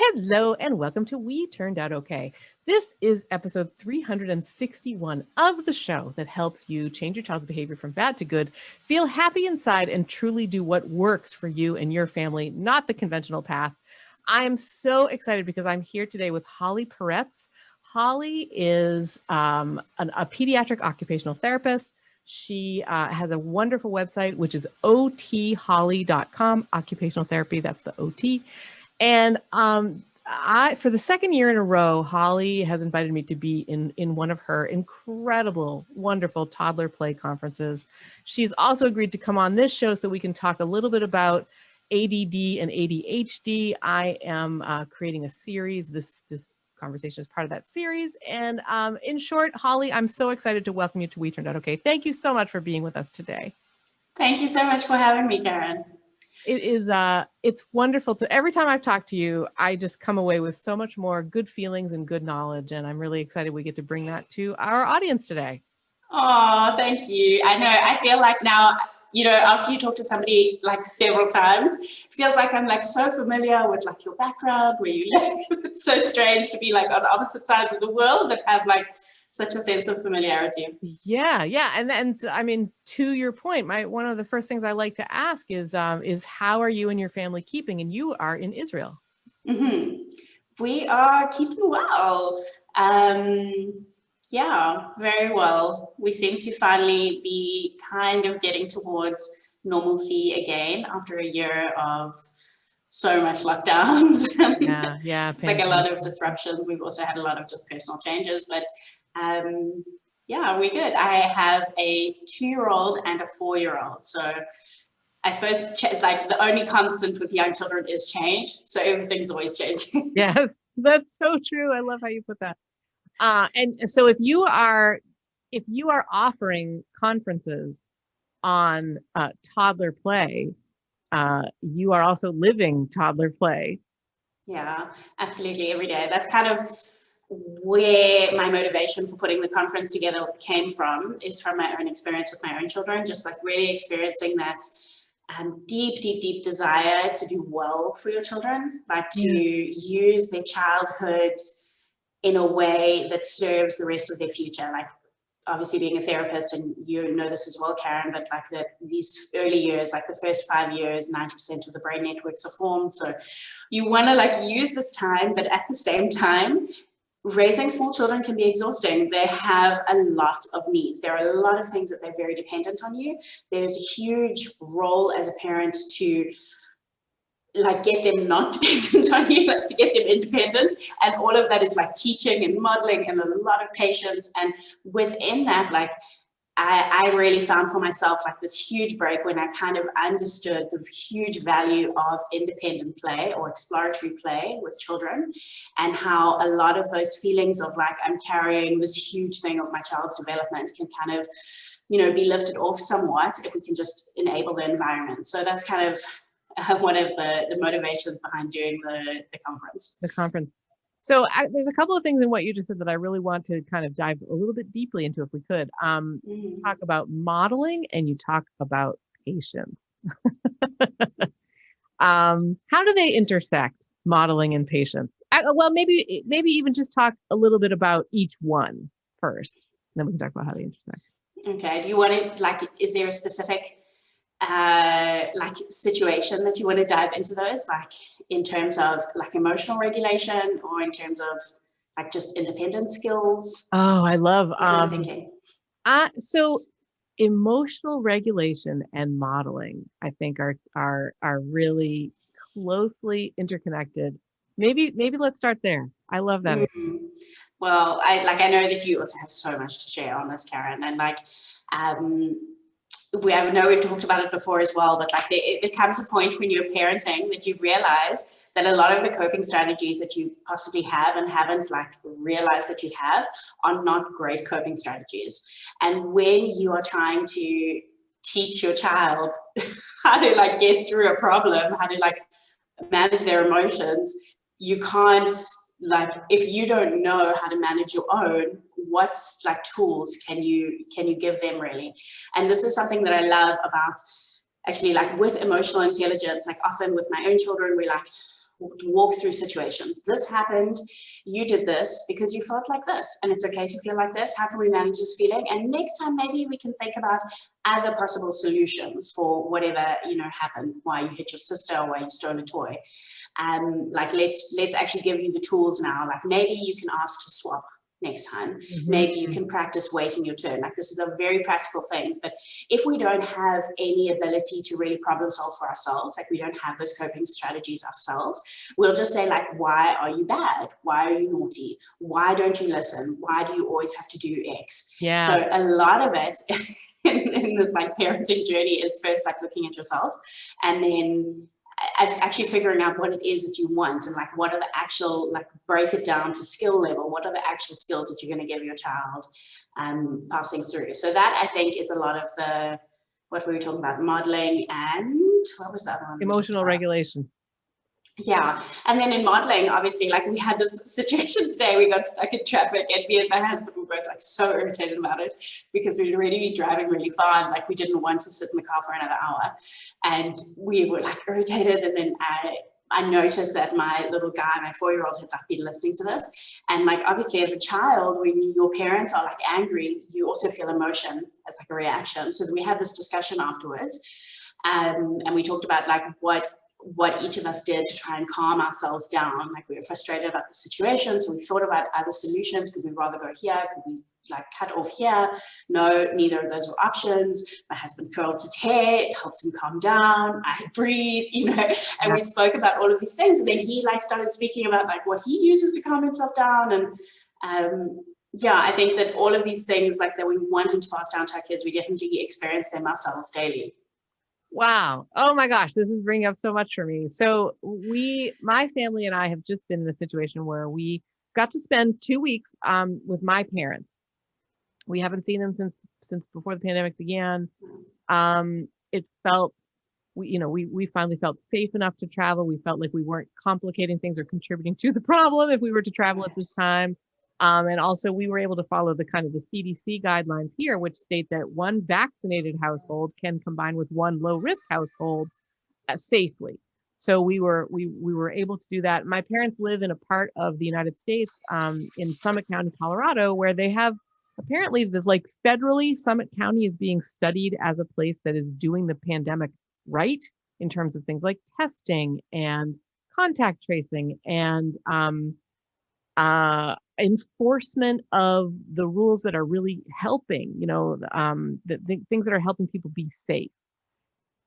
Hello and welcome to We Turned Out Okay. This is episode 361 of the show that helps you change your child's behavior from bad to good, feel happy inside, and truly do what works for you and your family, not the conventional path. I am so excited because I'm here today with Holly Peretz. Holly is a pediatric occupational therapist. She has a wonderful website, which is otholly.com, occupational therapy, that's the OT. And for the second year in a row, Holly has invited me to be in one of her incredible, wonderful toddler play conferences. She's also agreed to come on this show so we can talk a little bit about ADD and ADHD. I am creating a series. This conversation is part of that series. And in short, Holly, I'm so excited to welcome you to We Turned Out Okay. Thank you so much for being with us today. Thank you so much for having me, Karen. It's wonderful every time I've talked to you, I just come away with so much more good feelings and good knowledge. And I'm really excited we get to bring that to our audience today. Oh, thank you. I know, I feel like now, after you talk to somebody like several times, it feels like I'm like so familiar with like your background, where you live. It's so strange to be like on the opposite sides of the world, but have like such a sense of familiarity. Yeah. And I mean, to your point, one of the first things I like to ask is how are you and your family keeping? And you are in Israel. Mm-hmm. We are keeping well. Yeah, very well. We seem to finally be kind of getting towards normalcy again after a year of so much lockdowns. Yeah. Just like a lot of disruptions. We've also had a lot of just personal changes, but yeah, we're good. I have a 2-year-old and a 4-year-old. So I suppose like the only constant with young children is change. So everything's always changing. Yes, that's so true. I love how you put that. And so if you are offering conferences on toddler play, you are also living toddler play. Yeah, absolutely. Every day. That's kind of where my motivation for putting the conference together came from, is from my own experience with my own children, just like really experiencing that deep desire to do well for your children, like to use their childhood in a way that serves the rest of their future. Like obviously being a therapist, and you know this as well, Karen, but like these early years, like the first 5 years, 90% of the brain networks are formed. So you want to like use this time, but at the same time, raising small children can be exhausting. They have a lot of needs. There are a lot of things that they're very dependent on you. There's a huge role as a parent to like get them not dependent on you, like to get them independent. And all of that is like teaching and modeling and a lot of patience. And within that, like I really found for myself like this huge break when I kind of understood the huge value of independent play or exploratory play with children, and how a lot of those feelings of like I'm carrying this huge thing of my child's development can kind of, be lifted off somewhat if we can just enable the environment. So that's kind of one of the motivations behind doing the conference. The conference. So there's a couple of things in what you just said that I really want to kind of dive a little bit deeply into, if we could. You talk about modeling and you talk about patience. How do they intersect, modeling and patience? Well, maybe even just talk a little bit about each one first, then we can talk about how they intersect. Okay. Do you want to, like, is there a specific like situation that you want to dive into those, like in terms of like emotional regulation, or in terms of like just independent skills? Oh, I love thinking. So emotional regulation and modeling, I think are really closely interconnected. Maybe let's start there. I love that. Well, I know that you also have so much to share on this, Karen, and like I know we've talked about it before as well, but like there comes a point when you're parenting that you realize that a lot of the coping strategies that you possibly have and haven't like realized that you have are not great coping strategies. And when you are trying to teach your child how to like get through a problem, how to like manage their emotions, you can't, like, if you don't know how to manage your own, what's like tools can you give them really? And this is something that I love about actually like with emotional intelligence. Like often with my own children, we're like, to walk through situations. This happened, you did this because you felt like this, and it's okay to feel like this. How can we manage this feeling? And next time, maybe we can think about other possible solutions for whatever, happened, why you hit your sister or why you stole a toy. Like let's actually give you the tools now. Like maybe you can ask to swap next time. Maybe you can practice waiting your turn. Like this is a very practical things, but if we don't have any ability to really problem solve for ourselves, like we don't have those coping strategies ourselves, we'll just say like, why are you bad? Why are you naughty? Why don't you listen? Why do you always have to do X? Yeah. So a lot of it in this like parenting journey is first like looking at yourself, and then actually figuring out what it is that you want, and like what are the actual, like break it down to skill level, what are the actual skills that you're going to give your child passing through. So that I think is a lot of the, what we were talking about, modeling, and what was that one? Emotional regulation. Yeah. And then in modeling, obviously, like we had this situation today, we got stuck in traffic, and me and my husband were both like so irritated about it because we'd already been driving really far, and like we didn't want to sit in the car for another hour, and we were like irritated. And then I noticed that my little guy, my 4-year-old, had like been listening to this. And like, obviously as a child, when your parents are like angry, you also feel emotion as like a reaction. So we had this discussion afterwards. And we talked about like what each of us did to try and calm ourselves down. Like we were frustrated about the situation, so we thought about other solutions. Could we rather go here? Could we like cut off here? No, neither of those were options. My husband curls his hair, it helps him calm down. I breathe, and we spoke about all of these things. And then he like started speaking about like what he uses to calm himself down. And yeah, I think that all of these things like that we wanting to pass down to our kids, we definitely experience them ourselves daily. Wow. Oh my gosh, this is bringing up so much for me. So my family and I have just been in a situation where we got to spend 2 weeks with my parents. We haven't seen them since before the pandemic began. It felt we finally felt safe enough to travel. We felt like we weren't complicating things or contributing to the problem if we were to travel at this time. And also we were able to follow the kind of the CDC guidelines here, which state that one vaccinated household can combine with one low risk household safely. So we were able to do that. My parents live in a part of the United States, in Summit County, Colorado, where they have apparently federally Summit County is being studied as a place that is doing the pandemic right in terms of things like testing and contact tracing and enforcement of the rules that are really helping, the things that are helping people be safe.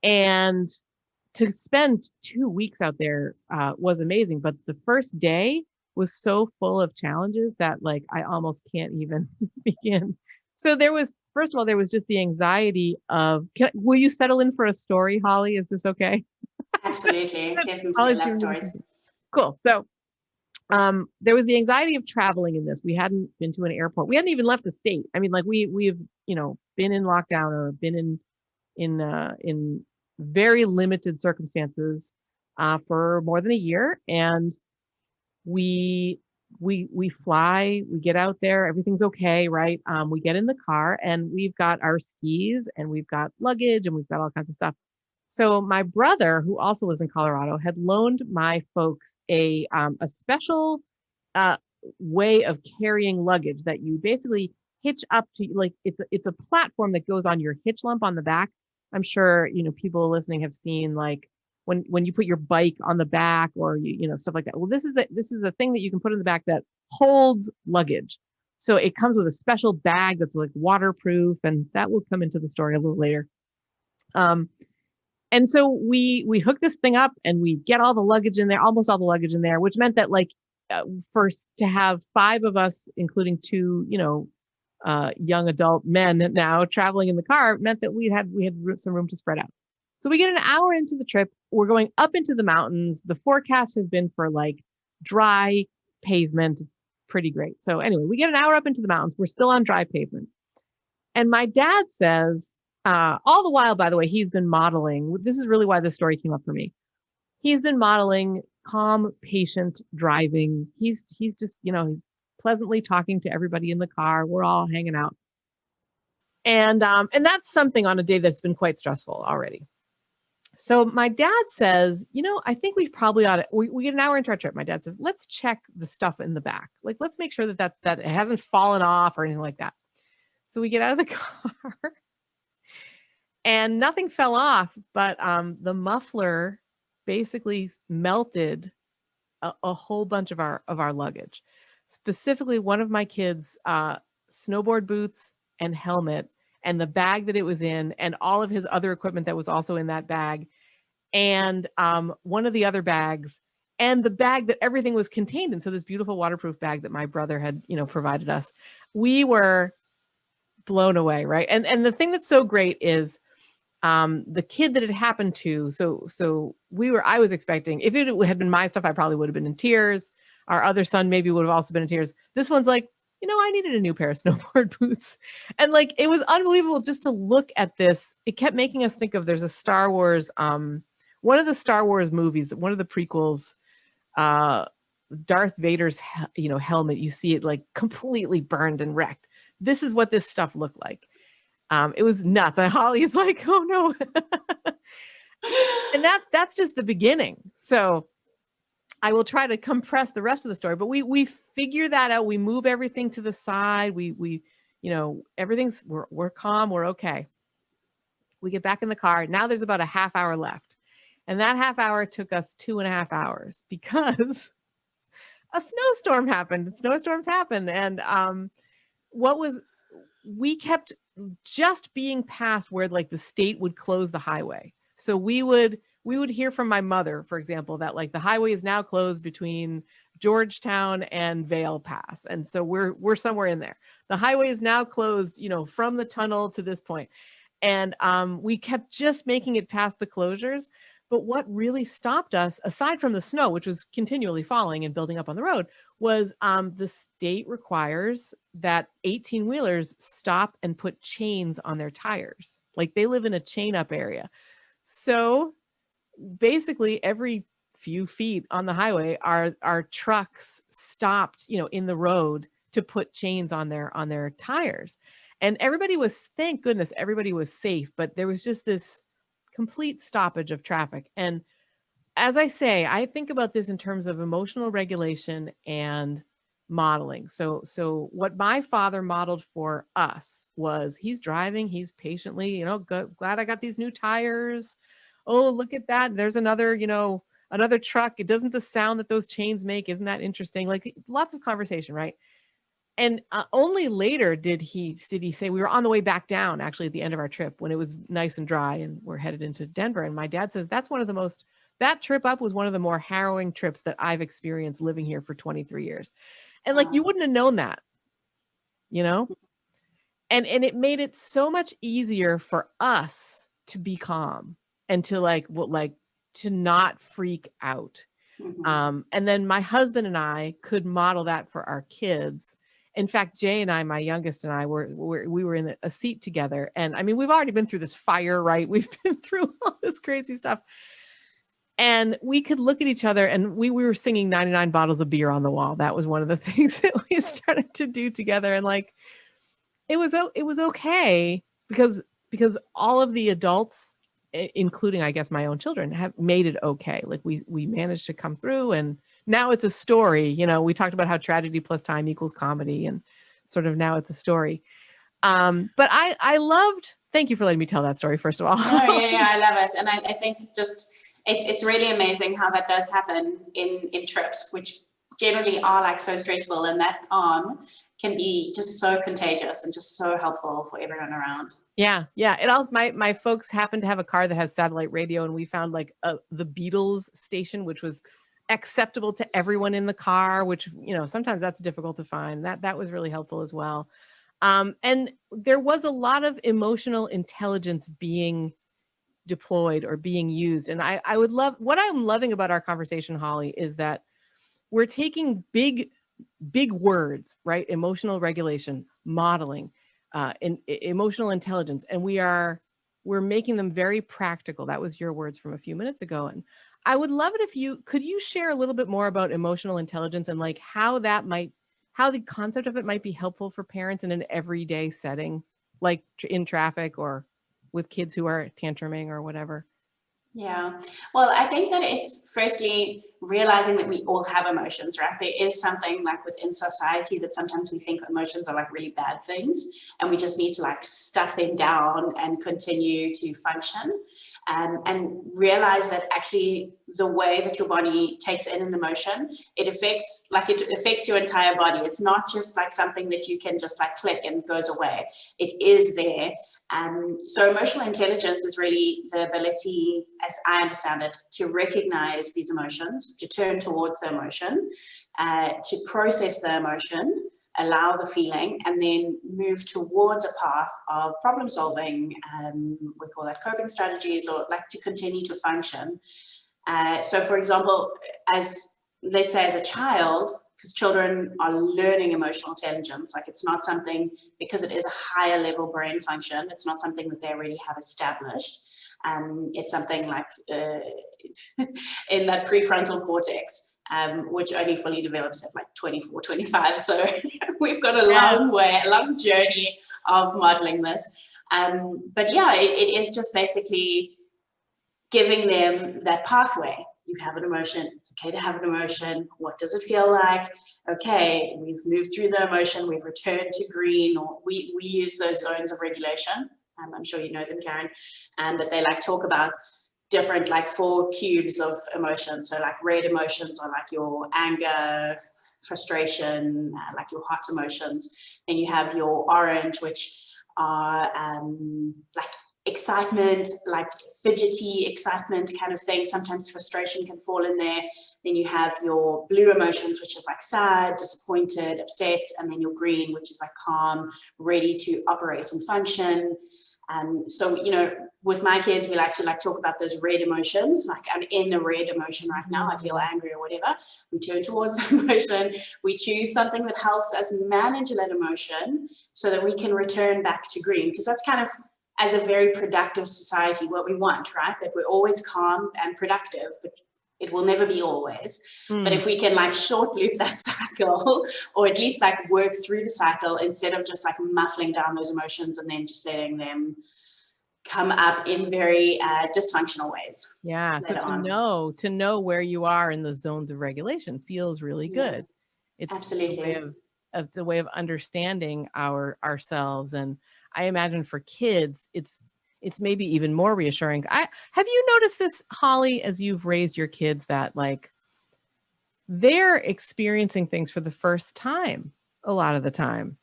And to spend 2 weeks out there was amazing. But the first day was so full of challenges that like I almost can't even begin. So first of all, there was just the anxiety of, will you settle in for a story, Holly? Is this okay? Absolutely. Definitely. I love stories. Cool. So there was the anxiety of traveling in this. We hadn't been to an airport. We hadn't even left the state. I mean, like we've been in lockdown or been in very limited circumstances for more than a year, and we fly, we get out there, everything's okay, right? We get in the car and we've got our skis and we've got luggage and we've got all kinds of stuff. So my brother, who also lives in Colorado, had loaned my folks a special way of carrying luggage that you basically hitch up to, like it's a platform that goes on your hitch lump on the back. I'm sure people listening have seen like when you put your bike on the back or stuff like that. Well, this is a thing that you can put in the back that holds luggage. So it comes with a special bag that's like waterproof, and that will come into the story a little later. And so we hook this thing up and we get all the luggage in there, almost all the luggage in there, which meant that like first to have 5 of us, including 2, young adult men now traveling in the car meant that we had some room to spread out. So we get an hour into the trip. We're going up into the mountains. The forecast has been for like dry pavement. It's pretty great. So anyway, we get an hour up into the mountains. We're still on dry pavement. And my dad says, all the while, by the way, he's been modeling. This is really why this story came up for me. He's been modeling calm, patient driving. He's just, pleasantly talking to everybody in the car. We're all hanging out. And that's something on a day that's been quite stressful already. So my dad says, I think we probably ought to, we get an hour into our trip. My dad says, let's check the stuff in the back. Like, let's make sure that it hasn't fallen off or anything like that. So we get out of the car and nothing fell off, but the muffler basically melted a whole bunch of our luggage. Specifically, one of my kids' snowboard boots and helmet, and the bag that it was in, and all of his other equipment that was also in that bag, and one of the other bags, and the bag that everything was contained in. So this beautiful waterproof bag that my brother had, provided us. We were blown away, right? And the thing that's so great is the kid that it happened to. So I was expecting, if it had been my stuff, I probably would have been in tears. Our other son maybe would have also been in tears. This one's like, I needed a new pair of snowboard boots. And like, it was unbelievable just to look at this. It kept making us think of, there's a Star Wars, one of the Star Wars movies, one of the prequels, Darth Vader's, helmet, you see it like completely burned and wrecked. This is what this stuff looked like. It was nuts. And Holly's like, oh no. And that's just the beginning. So I will try to compress the rest of the story, but we figure that out. We move everything to the side. We everything's, we're calm. We're okay. We get back in the car. Now there's about a half hour left. And that half hour took us 2.5 hours because a snowstorm happened. Snowstorms happen. And we kept just being past where like the state would close the highway. So we would hear from my mother, for example, that like the highway is now closed between Georgetown and Vail Pass. And so we're somewhere in there. The highway is now closed, from the tunnel to this point. And we kept just making it past the closures. But what really stopped us, aside from the snow, which was continually falling and building up on the road, was the state requires that 18-wheelers stop and put chains on their tires. Like they live in a chain up area. So basically every few feet on the highway, our trucks stopped, in the road to put chains on their tires. And everybody was, thank goodness, everybody was safe, but there was just this complete stoppage of traffic. And as I say, I think about this in terms of emotional regulation and modeling. So what my father modeled for us was, he's driving, he's patiently, glad I got these new tires. Oh, look at that. There's another, another truck. It doesn't the sound that those chains make. Isn't that interesting? Like lots of conversation, right? And only later did he say, we were on the way back down, actually, at the end of our trip when it was nice and dry and we're headed into Denver. And my dad says, that trip up was one of the more harrowing trips that I've experienced living here for 23 years. And like, you wouldn't have known that, and it made it so much easier for us to be calm and to to not freak out. Mm-hmm. And then my husband and I could model that for our kids. In fact, Jay and I, my youngest and I, we were in a seat together. And I mean, we've already been through this fire, right? We've been through all this crazy stuff. And we could look at each other and we were singing 99 Bottles of Beer on the Wall. That was one of the things that we started to do together. And like, it was okay because all of the adults, including, I guess, my own children, have made it okay. Like we managed to come through, and now it's a story. We talked about how tragedy plus time equals comedy, and sort of now it's a story. But I loved, thank you for letting me tell that story, first of all. Oh, yeah, I love it. And I think just, it's really amazing how that does happen in trips, which generally are like so stressful, and that calm can be just so contagious and just so helpful for everyone around. Yeah. It also, my folks happen to have a car that has satellite radio, and we found like the Beatles station, which was acceptable to everyone in the car, which, sometimes that's difficult to find. That was really helpful as well. And there was a lot of emotional intelligence being deployed or being used. And I would love, what I'm loving about our conversation, Holly, is that we're taking big words, right? Emotional regulation, modeling, emotional intelligence, and we're making them very practical. That was your words from a few minutes ago. And I would love it could you share a little bit more about emotional intelligence and like how the concept of it might be helpful for parents in an everyday setting, like in traffic or with kids who are tantruming or whatever. Yeah. Well, I think that it's firstly realizing that we all have emotions, right? There is something like within society that sometimes we think emotions are like really bad things and we just need to like stuff them down and continue to function. And realize that actually the way that your body takes in an emotion, it affects your entire body. It's not just like something that you can just like click and goes away. It is there. So emotional intelligence is really the ability, as I understand it, to recognize these emotions, to turn towards the emotion, to process the emotion, allow the feeling, and then move towards a path of problem solving. We call that coping strategies, or like to continue to function. So for example, let's say as a child, because children are learning emotional intelligence, like it's not something, because it is a higher level brain function, it's not something that they already have established. It's something like in that prefrontal cortex, which only fully develops at like 24, 25. So we've got a long journey of modeling this. But yeah, it is just basically giving them that pathway. You have an emotion, it's okay to have an emotion. What does it feel like? Okay, we've moved through the emotion, we've returned to green, or we use those zones of regulation. I'm sure you know them, Karen, but they like talk about different like 4 cubes of emotion. So like red emotions are like your anger, frustration, like your hot emotions. Then you have your orange, which are like excitement, like fidgety excitement kind of thing. Sometimes frustration can fall in there. Then you have your blue emotions, which is like sad, disappointed, upset, and then your green, which is like calm, ready to operate and function. So, you know, with my kids, we like to like talk about those red emotions. Like I'm in a red emotion right now. I feel angry or whatever. We turn towards the emotion. We choose something that helps us manage that emotion so that we can return back to green, because that's kind of, as a very productive society, what we want, right? That we're always calm and productive, but it will never be always. But if we can like short loop that cycle, or at least like work through the cycle instead of just like muffling down those emotions and then just letting them come up in very dysfunctional ways. Yeah. So to know where you are in the zones of regulation feels really good. It's absolutely a way of understanding ourselves. And I imagine for kids, it's maybe even more reassuring. Have you noticed this, Holly, as you've raised your kids, that like they're experiencing things for the first time a lot of the time,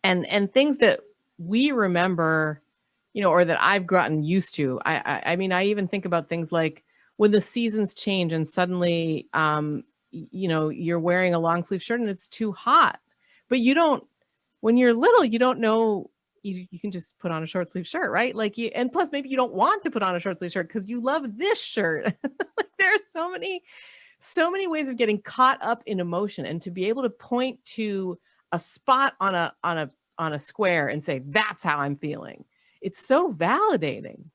and things that we remember, you know, or that I've gotten used to. I mean, I even think about things like when the seasons change and suddenly, you know, you're wearing a long sleeve shirt and it's too hot, but you don't, when you're little, you don't know, you can just put on a short sleeve shirt, right? Like and plus maybe you don't want to put on a short sleeve shirt because you love this shirt. Like there are so many ways of getting caught up in emotion, and to be able to point to a spot on a square and say, that's how I'm feeling. It's so validating.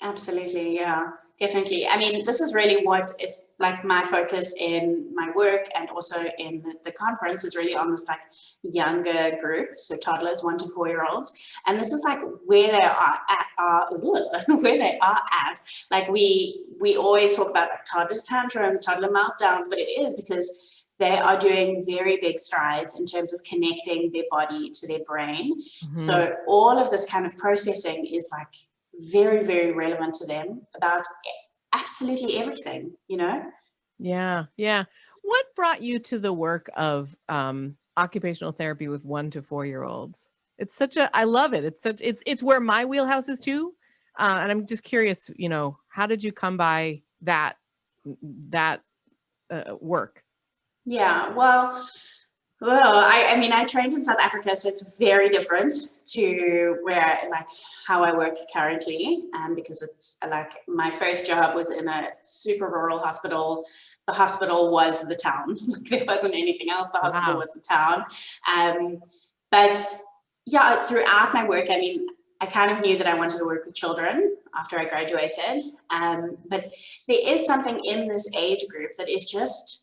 Absolutely. Yeah, definitely. I mean, this is really what is like my focus in my work, and also in the conference is really on this like younger group. So toddlers, 1 to 4 year olds. And this is like where they are at, where they are at. Like we always talk about like toddler tantrums, toddler meltdowns, but it is because they are doing very big strides in terms of connecting their body to their brain. So all of this kind of processing is like very, very relevant to them about absolutely everything, you know? Yeah. Yeah. What brought you to the work of occupational therapy with 1 to 4 year olds? It's I love it. It's where my wheelhouse is too. And I'm just curious, you know, how did you come by that work? Yeah, well, I mean, I trained in South Africa, so it's very different to where, like, how I work currently, because it's like my first job was in a super rural hospital. The hospital was the town. There wasn't anything else. The hospital was the town. But yeah, throughout my work, I mean, I kind of knew that I wanted to work with children after I graduated. But there is something in this age group that is just,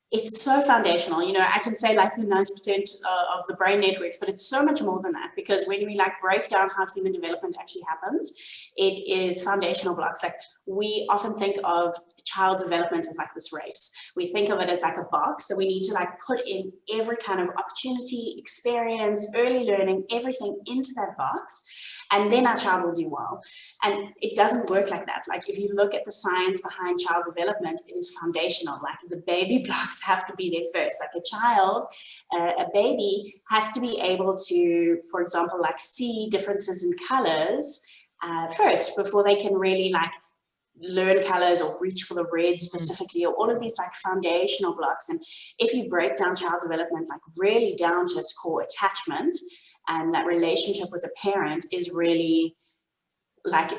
it's so foundational. You know, I can say like the 90% of the brain networks, but it's so much more than that, because when we like break down how human development actually happens, it is foundational blocks. Like we often think of child development as like this race. We think of it as like a box that we need to like put in every kind of opportunity, experience, early learning, everything into that box, and then our child will do well. And it doesn't work like that. Like if you look at the science behind child development, it is foundational. Like the baby blocks have to be there first. Like a child, a baby has to be able to, for example, like see differences in colors first before they can really like learn colors or reach for the red specifically, or all of these like foundational blocks. And if you break down child development like really down to its core, attachment and that relationship with a parent is really like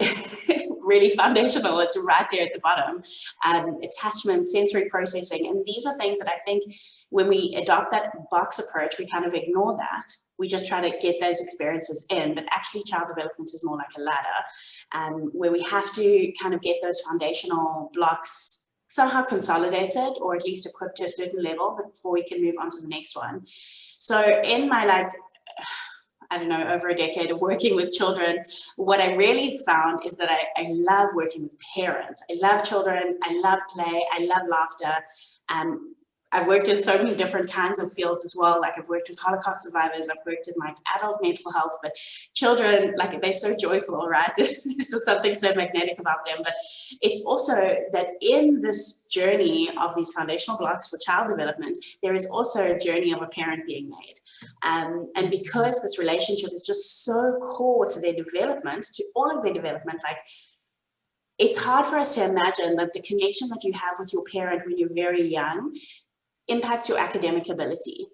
really foundational. It's right there at the bottom. Attachment, sensory processing, and these are things that I think when we adopt that box approach, we kind of ignore that. We just try to get those experiences in, but actually child development is more like a ladder, where we have to kind of get those foundational blocks somehow consolidated or at least equipped to a certain level before we can move on to the next one. So in my like, I don't know, over a decade of working with children, what I really found is that I love working with parents. I love children, I love play, I love laughter. I've worked in so many different kinds of fields as well. Like I've worked with Holocaust survivors, I've worked in like adult mental health, but children, like they're so joyful, right? There's just something so magnetic about them. But it's also that in this journey of these foundational blocks for child development, there is also a journey of a parent being made. And because this relationship is just so core to their development, to all of their development, like it's hard for us to imagine that the connection that you have with your parent when you're very young impacts your academic ability,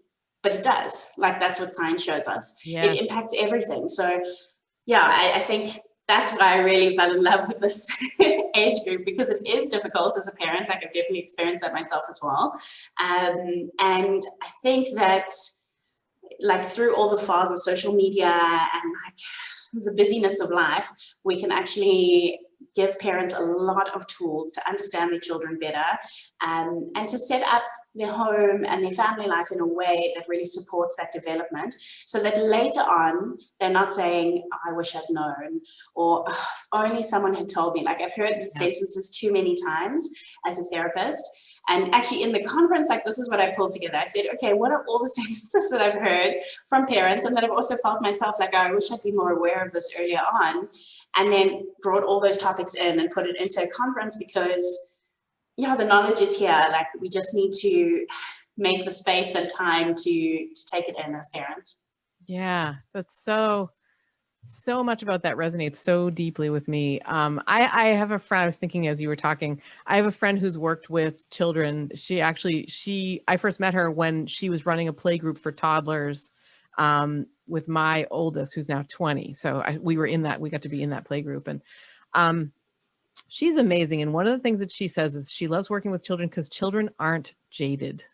but it does. Like that's what science shows us. Yeah. It impacts everything. So yeah, I think that's why I really fell in love with this age group, because it is difficult as a parent. Like I've definitely experienced that myself as well. And I think that like through all the fog of social media and like the busyness of life, we can actually give parents a lot of tools to understand their children better, and to set up their home and their family life in a way that really supports that development, so that later on they're not saying, oh, I wish I'd known, or oh, if only someone had told me. Like I've heard these sentences too many times as a therapist. And actually in the conference, like this is what I pulled together. I said, okay, what are all the sentences that I've heard from parents and that I've also felt myself like, oh, I wish I'd been more aware of this earlier on, and then brought all those topics in and put it into a conference, because yeah, the knowledge is here. Like we just need to make the space and time to take it in as parents. Yeah, that's so much about that resonates so deeply with me. I have a friend, I was thinking as you were talking, I have a friend who's worked with children. I first met her when she was running a play group for toddlers with my oldest, who's now 20. So we got to be in that play group, and she's amazing. And one of the things that she says is she loves working with children because children aren't jaded.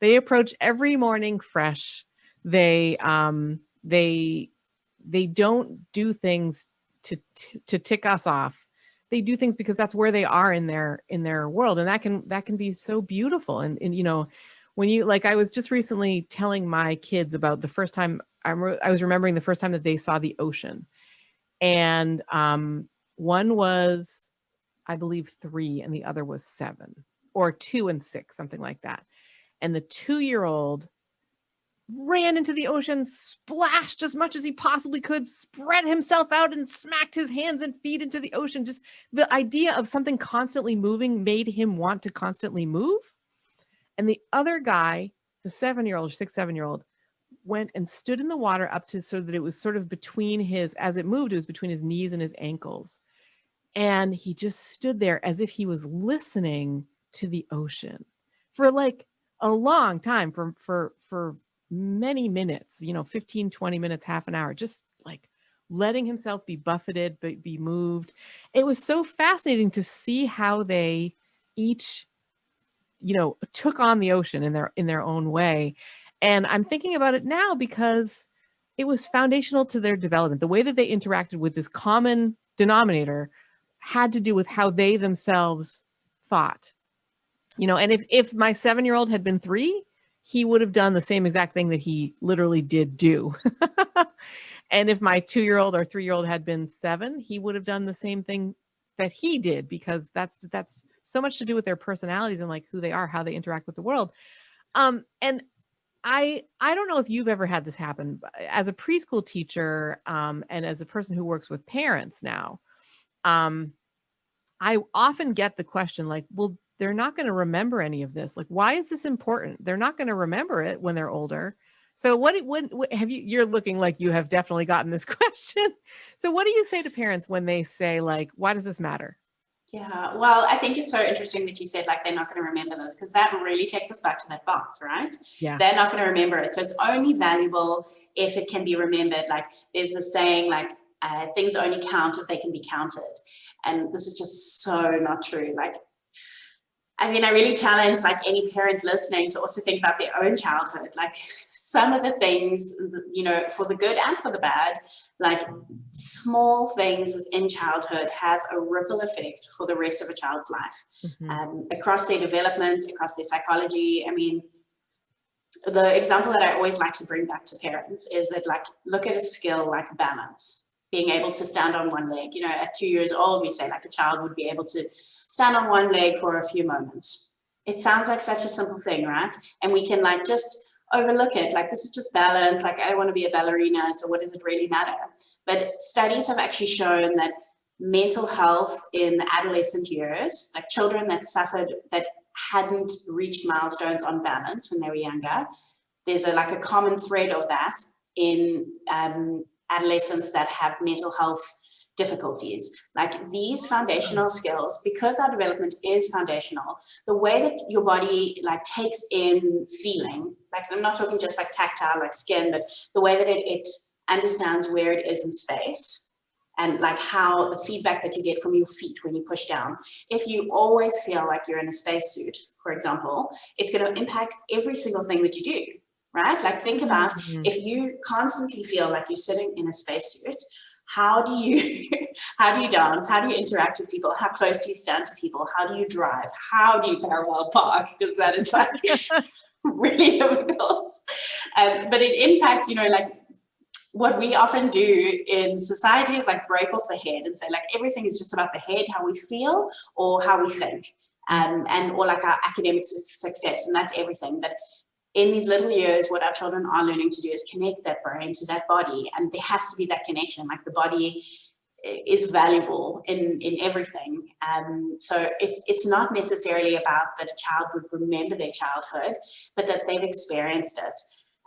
They approach every morning fresh. They don't do things to tick us off. They do things because that's where they are in their world. And that can be so beautiful. And you know, when you, like, I was just recently telling my kids about the first time I was remembering the first time that they saw the ocean. And one was, I believe, 3 and the other was 7, or 2 and 6, something like that. And the 2-year-old ran into the ocean, splashed as much as he possibly could, spread himself out and smacked his hands and feet into the ocean. Just the idea of something constantly moving made him want to constantly move. And the other guy, the 7-year-old, 6-7-year-old, went and stood in the water up to, so that it was sort of between as it moved, it was between his knees and his ankles. And he just stood there as if he was listening to the ocean for like a long time, for many minutes, 15, 20 minutes, half an hour, just like letting himself be buffeted, but be moved. It was so fascinating to see how they each, took on the ocean in their own way. And I'm thinking about it now because it was foundational to their development. The way that they interacted with this common denominator had to do with how they themselves thought. And if my 7-year-old had been 3, he would have done the same exact thing that he literally did do. And if my 2-year-old or 3-year-old had been 7, he would have done the same thing that he did, because that's so much to do with their personalities and like who they are, how they interact with the world. And I don't know if you've ever had this happen, but as a preschool teacher, and as a person who works with parents now, I often get the question like, well, they're not going to remember any of this. Like, why is this important? They're not going to remember it when they're older. So what have you, you're looking like you have definitely gotten this question. So what do you say to parents when they say like, why does this matter? Yeah, well, I think it's so interesting that you said like they're not going to remember this, because that really takes us back to that box, right? Yeah. They're not going to remember it. So it's only valuable if it can be remembered. Like there's the saying like things only count if they can be counted. And this is just so not true. Like, I mean, I really challenge like any parent listening to also think about their own childhood. Like some of the things, you know, for the good and for the bad, like small things within childhood have a ripple effect for the rest of a child's life, across their development, across their psychology. I mean, the example that I always like to bring back to parents is that like, look at a skill like balance. Being able to stand on one leg. You know, at 2 years old, we say like a child would be able to stand on one leg for a few moments. It sounds like such a simple thing, right? And we can like just overlook it. Like, this is just balance. Like, I don't want to be a ballerina, so what does it really matter? But studies have actually shown that mental health in the adolescent years, like children that hadn't reached milestones on balance when they were younger, there's like a common thread of that in adolescents that have mental health difficulties. Like these foundational skills, because our development is foundational, the way that your body like takes in feeling, like I'm not talking just like tactile, like skin, but the way that it understands where it is in space, and like how the feedback that you get from your feet when you push down. If you always feel like you're in a spacesuit, for example, it's going to impact every single thing that you do. Right? Like think about if you constantly feel like you're sitting in a spacesuit, how do you dance? How do you interact with people? How close do you stand to people? How do you drive? How do you parallel park? Because that is like really difficult. But it impacts, you know, like what we often do in society is like break off the head and say like everything is just about the head, how we feel or how we think, and or like our academic success, and that's everything. But in these little years, what our children are learning to do is connect that brain to that body. And there has to be that connection. Like the body is valuable in everything. So it's not necessarily about that a child would remember their childhood, but that they've experienced it.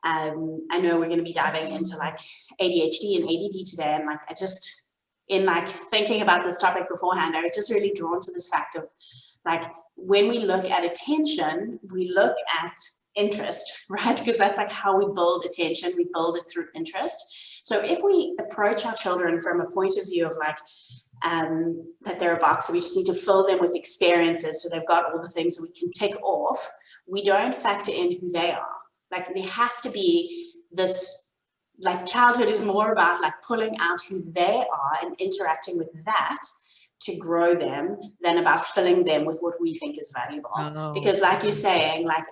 I know we're going to be diving into like ADHD and ADD today. And like, I just, in like thinking about this topic beforehand, I was just really drawn to this fact of like, when we look at attention, we look at interest, right? Because that's like how we build attention. We build it through interest. So if we approach our children from a point of view of like that they're a box, so we just need to fill them with experiences so they've got all the things that we can tick off, we don't factor in who they are. Like there has to be this, like childhood is more about like pulling out who they are and interacting with that to grow them than about filling them with what we think is valuable. Because like you're saying, like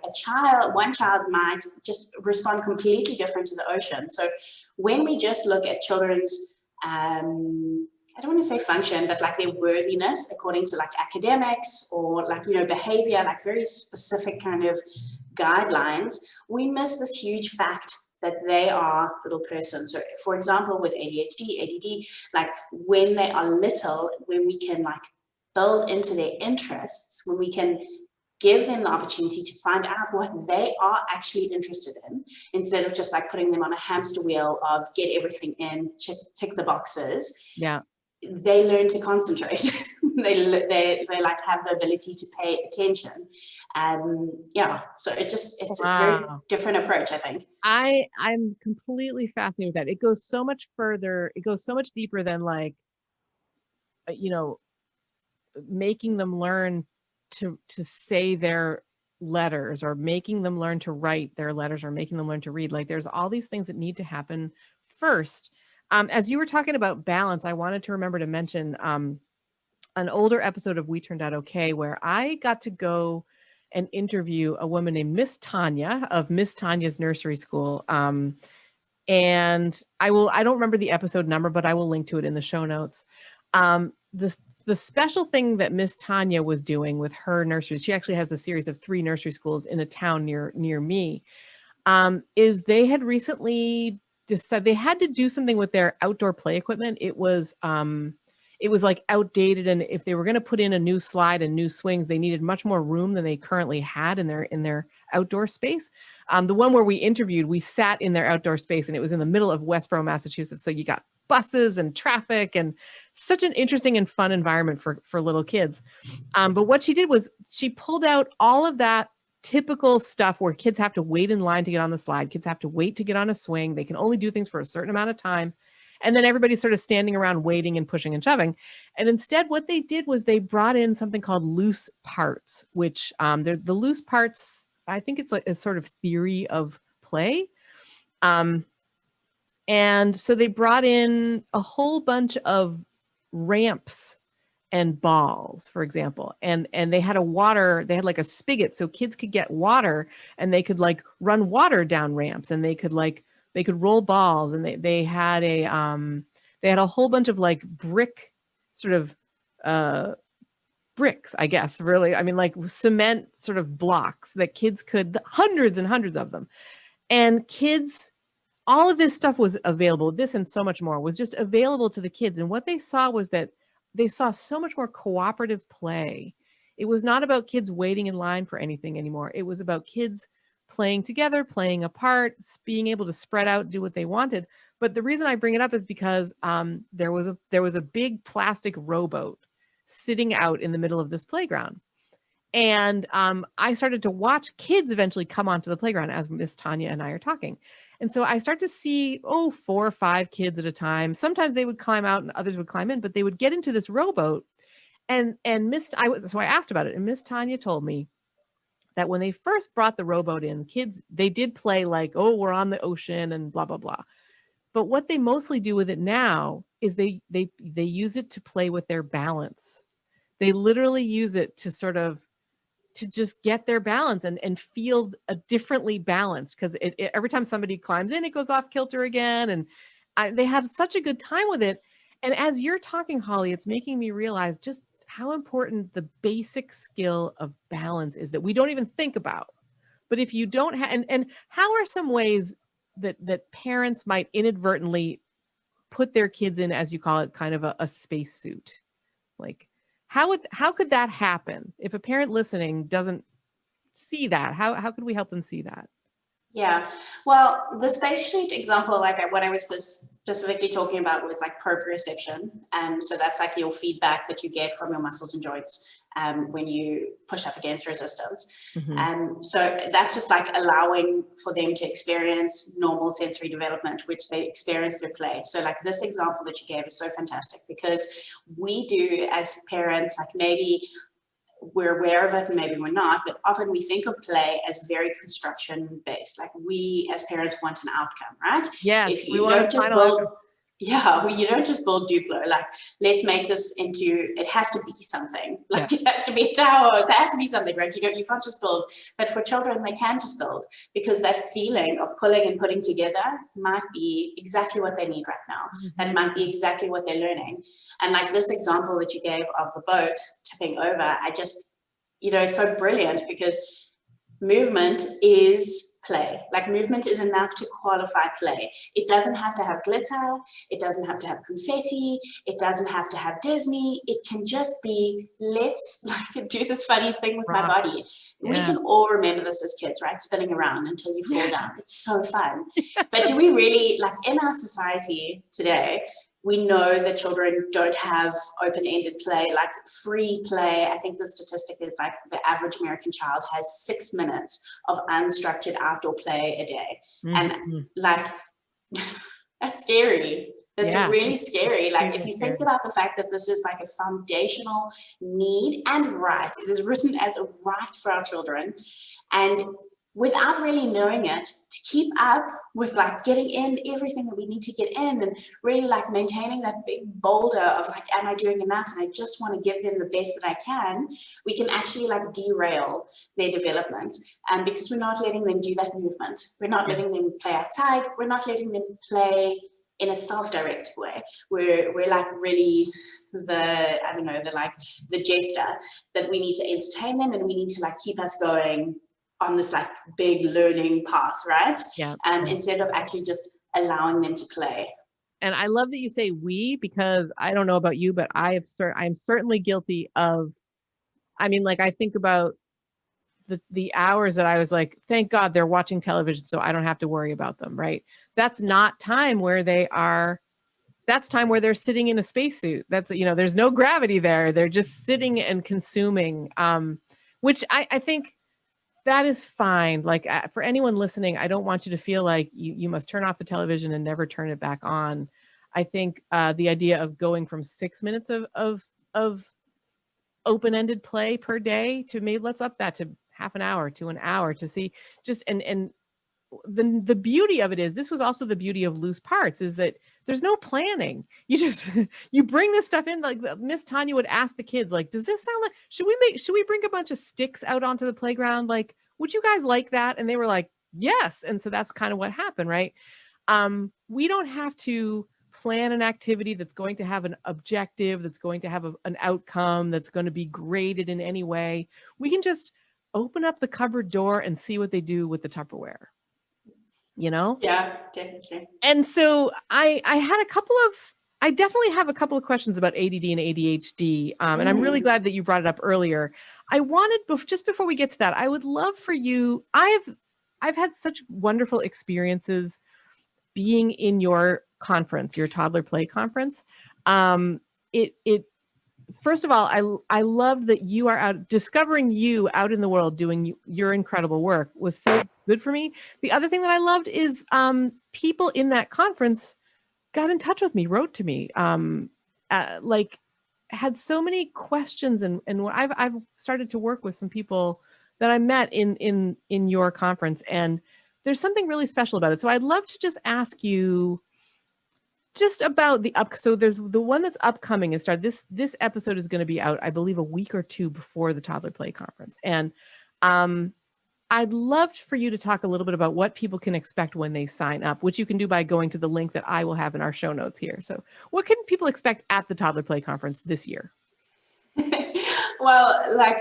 one child might just respond completely different to the ocean. So when we just look at children's, I don't want to say function, but like their worthiness according to like academics or like, you know, behavior, like very specific kind of guidelines, we miss this huge fact that they are little persons. So for example, with ADHD, ADD, like when they are little, when we can like build into their interests, when we can give them the opportunity to find out what they are actually interested in, instead of just like putting them on a hamster wheel of get everything in, tick the boxes. Yeah. They learn to concentrate. they like have the ability to pay attention. Yeah, so it's a very different approach, I think. I'm completely fascinated with that. It goes so much further. It goes so much deeper than like, you know, making them learn to say their letters or making them learn to write their letters or making them learn to read. Like there's all these things that need to happen first. As you were talking about balance, I wanted to remember to mention an older episode of We Turned Out Okay, where I got to go and interview a woman named Miss Tanya of Miss Tanya's Nursery School. And I don't remember the episode number, but I will link to it in the show notes. The the special thing that Miss Tanya was doing with her nursery, she actually has a series of 3 nursery schools in a town near me, is they had recently decided they had to do something with their outdoor play equipment. It was like outdated, and if they were going to put in a new slide and new swings, they needed much more room than they currently had in their outdoor space. The one where we interviewed, we sat in their outdoor space, and it was in the middle of Westboro, Massachusetts. So you got buses and traffic, and such an interesting and fun environment for little kids. But what she did was she pulled out all of that typical stuff where kids have to wait in line to get on the slide. Kids have to wait to get on a swing. They can only do things for a certain amount of time. And then everybody's sort of standing around waiting and pushing and shoving. And instead, what they did was they brought in something called loose parts, which they're the loose parts. I think it's like a sort of theory of play. And so they brought in a whole bunch of ramps and balls, for example, and they had like a spigot so kids could get water, and they could like run water down ramps, and they could roll balls, and they had a whole bunch of like brick sort of bricks, I guess, really. I mean, like cement sort of blocks that kids could, hundreds and hundreds of them. And kids, all of this stuff was available. This and so much more was just available to the kids. And what they saw was that they saw so much more cooperative play. It was not about kids waiting in line for anything anymore. It was about kids playing together, playing apart, being able to spread out, do what they wanted. But the reason I bring it up is because there was a big plastic rowboat sitting out in the middle of this playground. And I started to watch kids eventually come onto the playground as Miss Tanya and I are talking. And so I start to see, 4 or 5 kids at a time. Sometimes they would climb out and others would climb in, but they would get into this rowboat. So I asked about it, and Miss Tanya told me that when they first brought the rowboat in, kids, they did play like, we're on the ocean and blah, blah, blah. But what they mostly do with it now is they use it to play with their balance. They literally use it to just get their balance and feel differently balanced, because every time somebody climbs in, it goes off kilter again. And they had such a good time with it. And as you're talking, Holly, it's making me realize just how important the basic skill of balance is that we don't even think about. But if you don't have, and how are some ways that parents might inadvertently put their kids in, as you call it, kind of a space suit? Like, how could that happen if a parent listening doesn't see that? How could we help them see that? Yeah, well, the space suit example, like what I was specifically talking about was like proprioception. So that's like your feedback that you get from your muscles and joints when you push up against resistance. Mm-hmm. So that's just like allowing for them to experience normal sensory development, which they experience through play. So like this example that you gave is so fantastic, because we do as parents, like maybe we're aware of it and maybe we're not, but often we think of play as very construction based. Like we as parents want an outcome, right? Yes, if you don't just build, you don't just build Duplo, like let's make this into, it has to be something, like it has to be a tower, it has to be something, right? You can't just build. But for children, they can just build, because that feeling of pulling and putting together might be exactly what they need right now. Mm-hmm. That might be exactly what they're learning. And like this example that you gave of the boat tipping over, I just, it's so brilliant, because movement is play. Like movement is enough to qualify play. It doesn't have to have glitter. It doesn't have to have confetti. It doesn't have to have Disney. It can just be, let's like do this funny thing with my body. Yeah. We can all remember this as kids, right? Spinning around until you fall down. It's so fun. But do we really, like in our society today, we know that children don't have open-ended play, like free play. I think the statistic is like the average American child has 6 minutes of unstructured outdoor play a day. Mm-hmm. And like, that's scary. That's really scary. Like if you think about the fact that this is like a foundational need and right, it is written as a right for our children. And without really knowing it, to keep up with like getting in everything that we need to get in, and really like maintaining that big boulder of like, am I doing enough? And I just want to give them the best that I can. We can actually like derail their development, because we're not letting them do that movement. We're not letting them play outside. We're not letting them play in a self-directed way. We're like really the jester, that we need to entertain them and we need to like keep us going on this like big learning path, right? Yeah. Instead of actually just allowing them to play. And I love that you say we, because I don't know about you, but I'm certainly guilty of, I mean, like I think about the hours that I was like, thank God they're watching television so I don't have to worry about them, right? That's not time where that's time where they're sitting in a spacesuit. That's, you know, there's no gravity there. They're just sitting and consuming, which I think that is fine. Like for anyone listening, I don't want you to feel like you must turn off the television and never turn it back on. I think the idea of going from 6 minutes of open-ended play per day to maybe let's up that to half an hour to an hour to see just, and the beauty of it is, this was also the beauty of Loose Parts, is that there's no planning. You just, you bring this stuff in, like Miss Tanya would ask the kids, like, does this sound like, should we bring a bunch of sticks out onto the playground? Like, would you guys like that? And they were like, yes. And so that's kind of what happened, right? We don't have to plan an activity that's going to have an objective, that's going to have an outcome, that's going to be graded in any way. We can just open up the cupboard door and see what they do with the Tupperware, you know? Yeah, definitely. And so I definitely have a couple of questions about ADD and ADHD. And I'm really glad that you brought it up earlier. I wanted, just before we get to that, I would love for you, I've had such wonderful experiences being in your conference, your Toddler Play conference. First of all, I love that you are out, discovering you out in the world doing your incredible work was so good for me. The other thing that I loved is people in that conference got in touch with me, wrote to me, like had so many questions, and I've started to work with some people that I met in your conference, and there's something really special about it. So I'd love to just ask you just about so there's the one that's upcoming and this episode is going to be out, I believe, a week or two before the Toddler Play conference. And I'd love for you to talk a little bit about what people can expect when they sign up, which you can do by going to the link that I will have in our show notes here. So what can people expect at the Toddler Play conference this year? Well, like,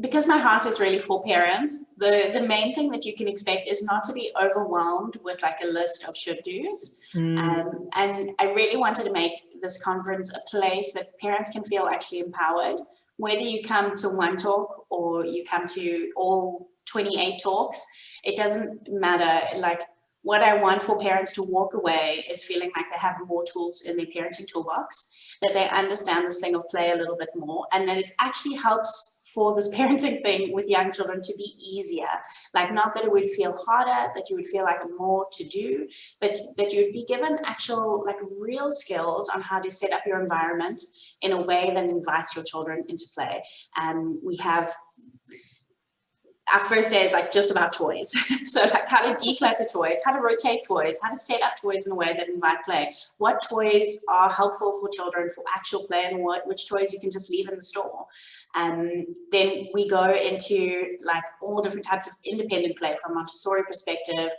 because my heart is really for parents, the main thing that you can expect is not to be overwhelmed with like a list of should-dos. And I really wanted to make this conference a place that parents can feel actually empowered. Whether you come to one talk or you come to all 28 talks, it doesn't matter. Like, what I want for parents to walk away is feeling like they have more tools in their parenting toolbox, that they understand this thing of play a little bit more, and that it actually helps for this parenting thing with young children to be easier. Like, not that it would feel harder, that you would feel like more to do, but that you'd be given actual, like, real skills on how to set up your environment in a way that invites your children into play. We have, our first day is like just about toys. So like how to declutter toys, how to rotate toys, how to set up toys in a way that invite play, what toys are helpful for children for actual play, and which toys you can just leave in the store. Then we go into like all different types of independent play from Montessori perspective,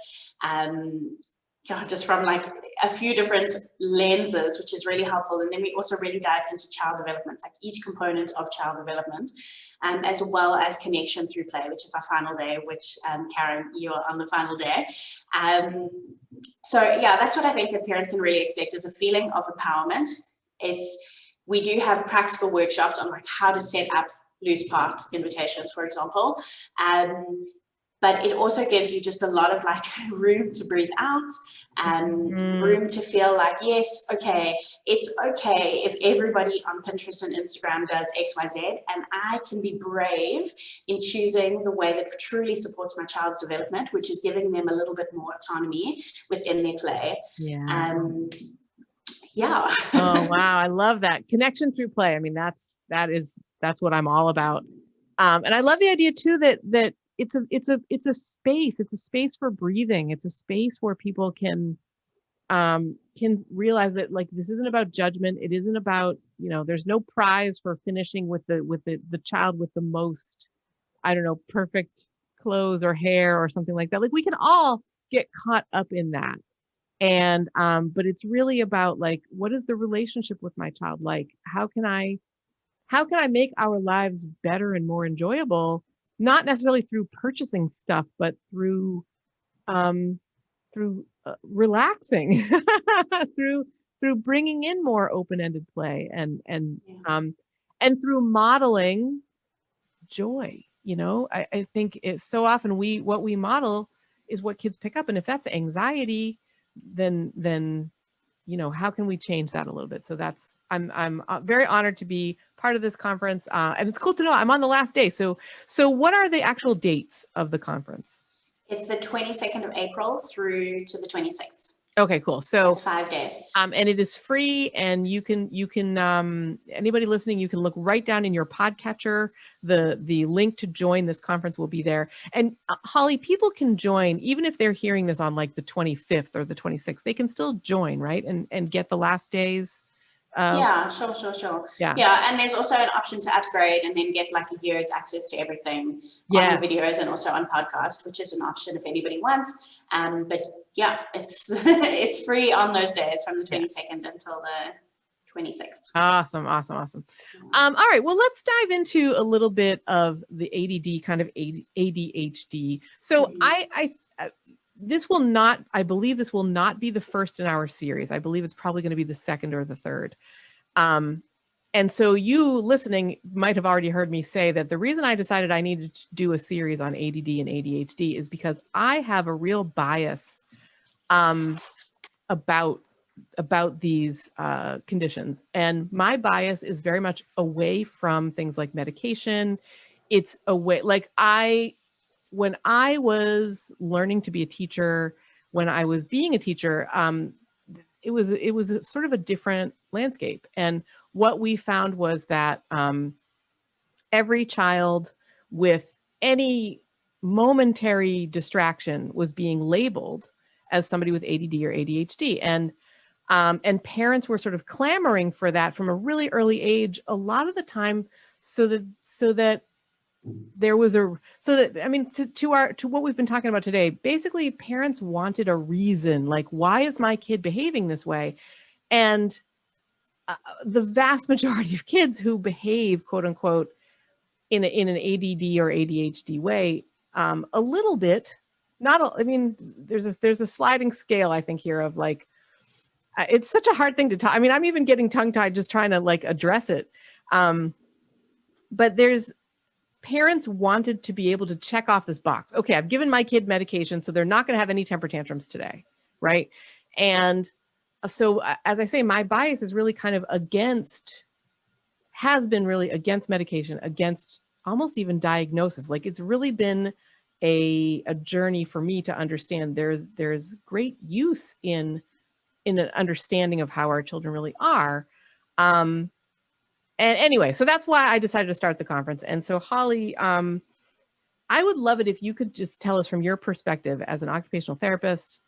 just from like a few different lenses, which is really helpful. And then we also really dive into child development, like each component of child development, as well as connection through play, which is our final day, which Karen, you're on the final day. So yeah, that's what I think that parents can really expect, is a feeling of empowerment. We do have practical workshops on like how to set up loose part invitations, for example. But it also gives you just a lot of like room to breathe out, room to feel like, yes, okay, it's okay if everybody on Pinterest and Instagram does X, Y, Z, and I can be brave in choosing the way that truly supports my child's development, which is giving them a little bit more autonomy within their play. Yeah. Yeah. Oh, wow. I love that. Connection through play. I mean, that's what I'm all about. And I love the idea too, that it's a space for breathing. It's a space where people can realize that, like, this isn't about judgment. It isn't about, there's no prize for finishing with the child with the most, I don't know, perfect clothes or hair or something like that. Like, we can all get caught up in that. And but it's really about like, what is the relationship with my child like? How can I make our lives better and more enjoyable, not necessarily through purchasing stuff, but um, through relaxing, through bringing in more open-ended play, and through modeling joy. I think it's so often what we model is what kids pick up, and if that's anxiety, then how can we change that a little bit? So I'm very honored to be part of this conference, and it's cool to know I'm on the last day. So what are the actual dates of the conference? It's the 22nd of April through to the 26th. Okay, cool. So it's 5 days. And it is free, and you can anybody listening, you can look right down in your podcatcher. The link to join this conference will be there. And Holly, people can join even if they're hearing this on like the 25th or the 26th. They can still join, right? And get the last days. Yeah, sure. Yeah, and there's also an option to upgrade and then get like a year's access to everything on the videos and also on podcast, which is an option if anybody wants. But yeah, it's it's free on those days from the 22nd until the 26th. Awesome. All right, well, let's dive into a little bit of the ADD, kind of ADHD. So I believe this will not be the first in our series. I believe it's probably going to be the second or the third. And so you listening might have already heard me say that the reason I decided I needed to do a series on ADD and ADHD is because I have a real bias about these conditions. And my bias is very much away from things like medication. It's away, like when I was learning to be a teacher, when I was being a teacher, it was sort of a different landscape. And what we found was that every child with any momentary distraction was being labeled as somebody with ADD or ADHD. And parents were sort of clamoring for that from a really early age, a lot of the time, so that to what we've been talking about today, basically parents wanted a reason, like, why is my kid behaving this way? And the vast majority of kids who behave, quote unquote, in an ADD or ADHD way, a little bit, there's a sliding scale, I think, here of like, it's such a hard thing to talk. I'm even getting tongue tied just trying to like address it. But parents wanted to be able to check off this box. Okay, I've given my kid medication, so they're not going to have any temper tantrums today, right? And so, as I say, my bias is really kind of has been really against medication, against almost even diagnosis. Like, it's really been a journey for me to understand there's great use in an understanding of how our children really are. And anyway, so that's why I decided to start the conference. And so, Holly, I would love it if you could just tell us from your perspective as an occupational therapist,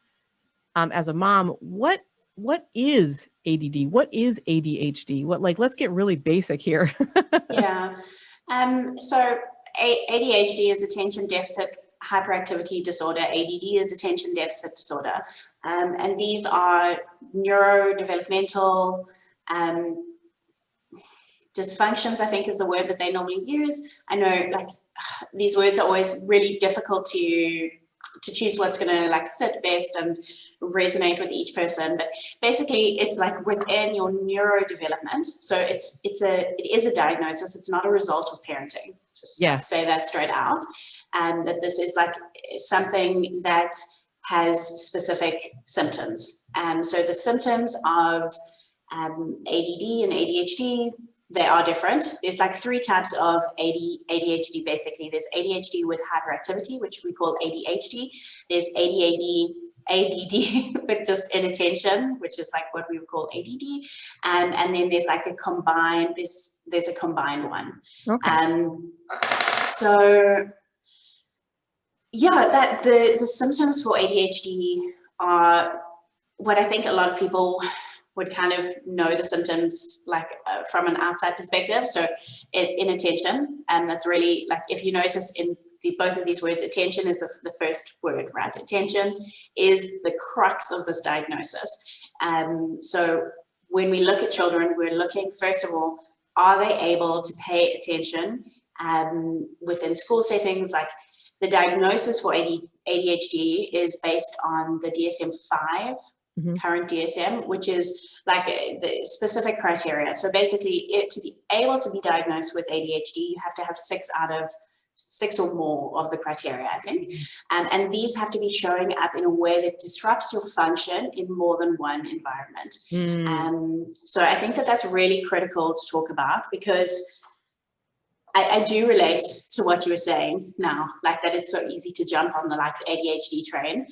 as a mom, what is ADD? What is ADHD? Let's get really basic here. Yeah. So ADHD is attention deficit hyperactivity disorder. ADD is attention deficit disorder. And these are neurodevelopmental dysfunctions, I think, is the word that they normally use. I know, like, these words are always really difficult to choose what's going to like sit best and resonate with each person, but basically it's like within your neurodevelopment. So it is a diagnosis. It's not a result of parenting. Just say that straight out, and that this is like something that has specific symptoms. So the symptoms of ADD and ADHD, they are different. There's like 3 types of ADHD, basically. There's ADHD with hyperactivity, which we call ADHD. There's ADD with just inattention, which is like what we would call ADD. And then there's like there's a combined one. Okay. So yeah, that the symptoms for ADHD are what I think a lot of people would kind of know the symptoms like from an outside perspective. So inattention, and that's really like, if you notice in both of these words. Attention is the first word, right? Attention is the crux of this diagnosis. So when we look at children, we're looking, first of all, are they able to pay attention within school settings? Like the diagnosis for ADHD is based on the DSM-5, current DSM, which is like the specific criteria. So basically, to be able to be diagnosed with ADHD, you have to have 6 or more of the criteria, I think. And these have to be showing up in a way that disrupts your function in more than one environment. So I think that that's really critical to talk about, because I do relate to what you were saying now, like that it's so easy to jump on the like ADHD train.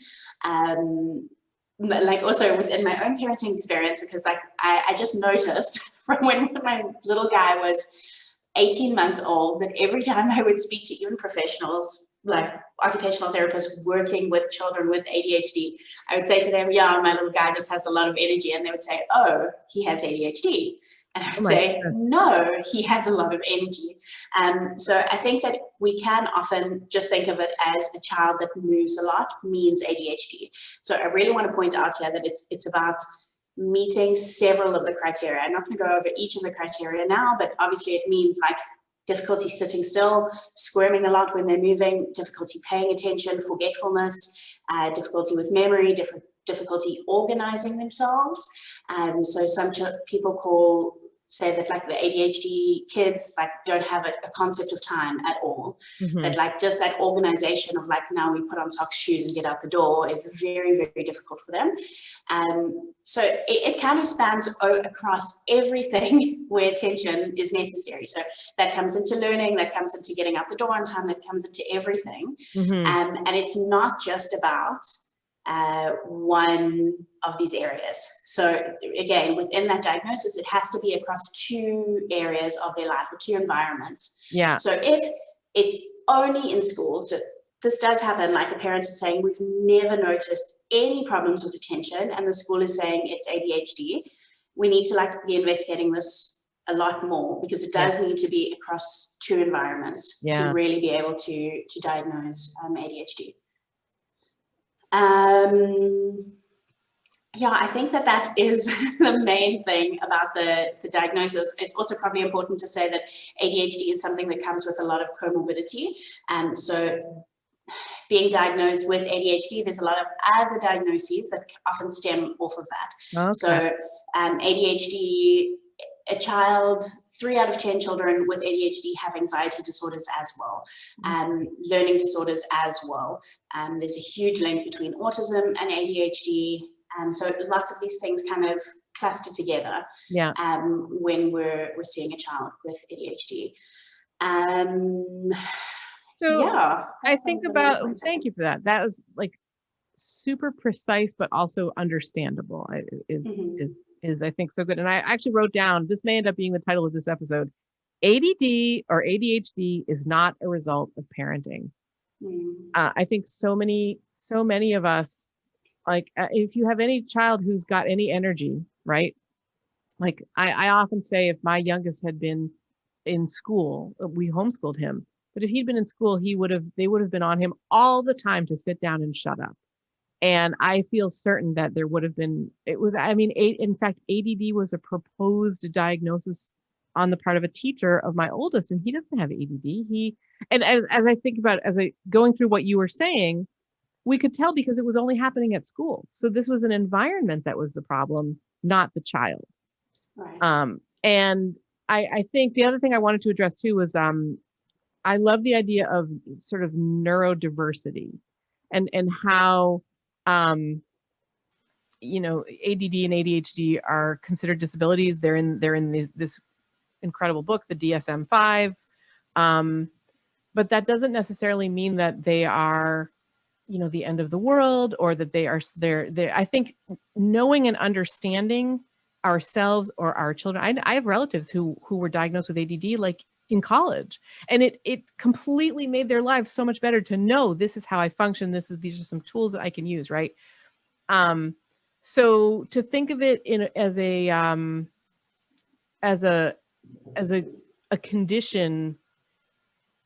Like also within my own parenting experience, because like I just noticed from when my little guy was 18 months old that every time I would speak to even professionals, like occupational therapists working with children with ADHD, I would say to them, yeah, my little guy just has a lot of energy. And they would say, oh, he has ADHD. And I would say, no, he has a lot of energy. So I think that we can often just think of it as a child that moves a lot means ADHD. So I really want to point out here that it's about meeting several of the criteria. I'm not going to go over each of the criteria now, but obviously it means like difficulty sitting still, squirming a lot when they're moving, difficulty paying attention, forgetfulness, difficulty with memory, difficulty organizing themselves. So some people say that like the ADHD kids like don't have a concept of time at all. That like just that organization of like, now we put on socks, shoes and get out the door is very, very difficult for them. So it kind of spans across everything where attention is necessary. So that comes into learning, that comes into getting out the door on time, that comes into everything. And it's not just about one of these areas. So again, within that diagnosis, it has to be across 2 areas of their life or 2 environments. Yeah. So if it's only in school, so this does happen, like a parent is saying, we've never noticed any problems with attention, and the school is saying it's ADHD, we need to like be investigating this a lot more, because it does need to be across 2 environments to really be able to diagnose ADHD. Yeah, I think that is the main thing about the diagnosis. It's also probably important to say that ADHD is something that comes with a lot of comorbidity. So being diagnosed with ADHD, there's a lot of other diagnoses that often stem off of that. Okay. So ADHD, a child, 3 out of 10 children with ADHD have anxiety disorders as well, learning disorders as well. There's a huge link between autism and ADHD. So lots of these things kind of cluster together when we're seeing a child with ADHD. I think about, thank you for that. That was like super precise, but also understandable is I think so good. And I actually wrote down, this may end up being the title of this episode, ADD or ADHD is not a result of parenting. I think so many of us, like if you have any child who's got any energy, right? Like I often say, if my youngest had been in school, we homeschooled him, but if he'd been in school, they would have been on him all the time to sit down and shut up. And I feel certain that there would have been, in fact, ADD was a proposed diagnosis on the part of a teacher of my oldest, and he doesn't have ADD. And as I think about it, going through what you were saying, we could tell because it was only happening at school. So this was an environment that was the problem, not the child. Right. And I think the other thing I wanted to address too was I love the idea of sort of neurodiversity and how ADD and ADHD are considered disabilities. They're in this incredible book, the DSM-5, but that doesn't necessarily mean that they are, the end of the world, or that they're. I think knowing and understanding ourselves or our children. I have relatives who were diagnosed with ADD like in college, and it completely made their lives so much better to know this is how I function. These are some tools that I can use, right? So to think of it as a condition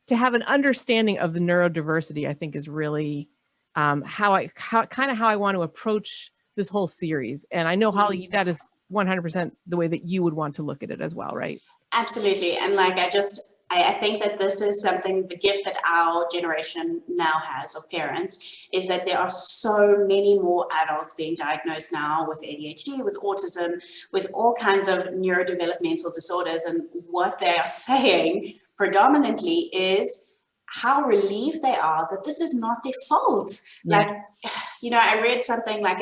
to have an understanding of the neurodiversity, I think is really how I want to approach this whole series. And I know, Holly, that is 100% the way that you would want to look at it as well, right? Absolutely. And like, I think that this is something, the gift that our generation now has of parents, is that there are so many more adults being diagnosed now with ADHD, with autism, with all kinds of neurodevelopmental disorders. And what they are saying predominantly is how relieved they are that this is not their fault. Yeah. Like, you know, I read something like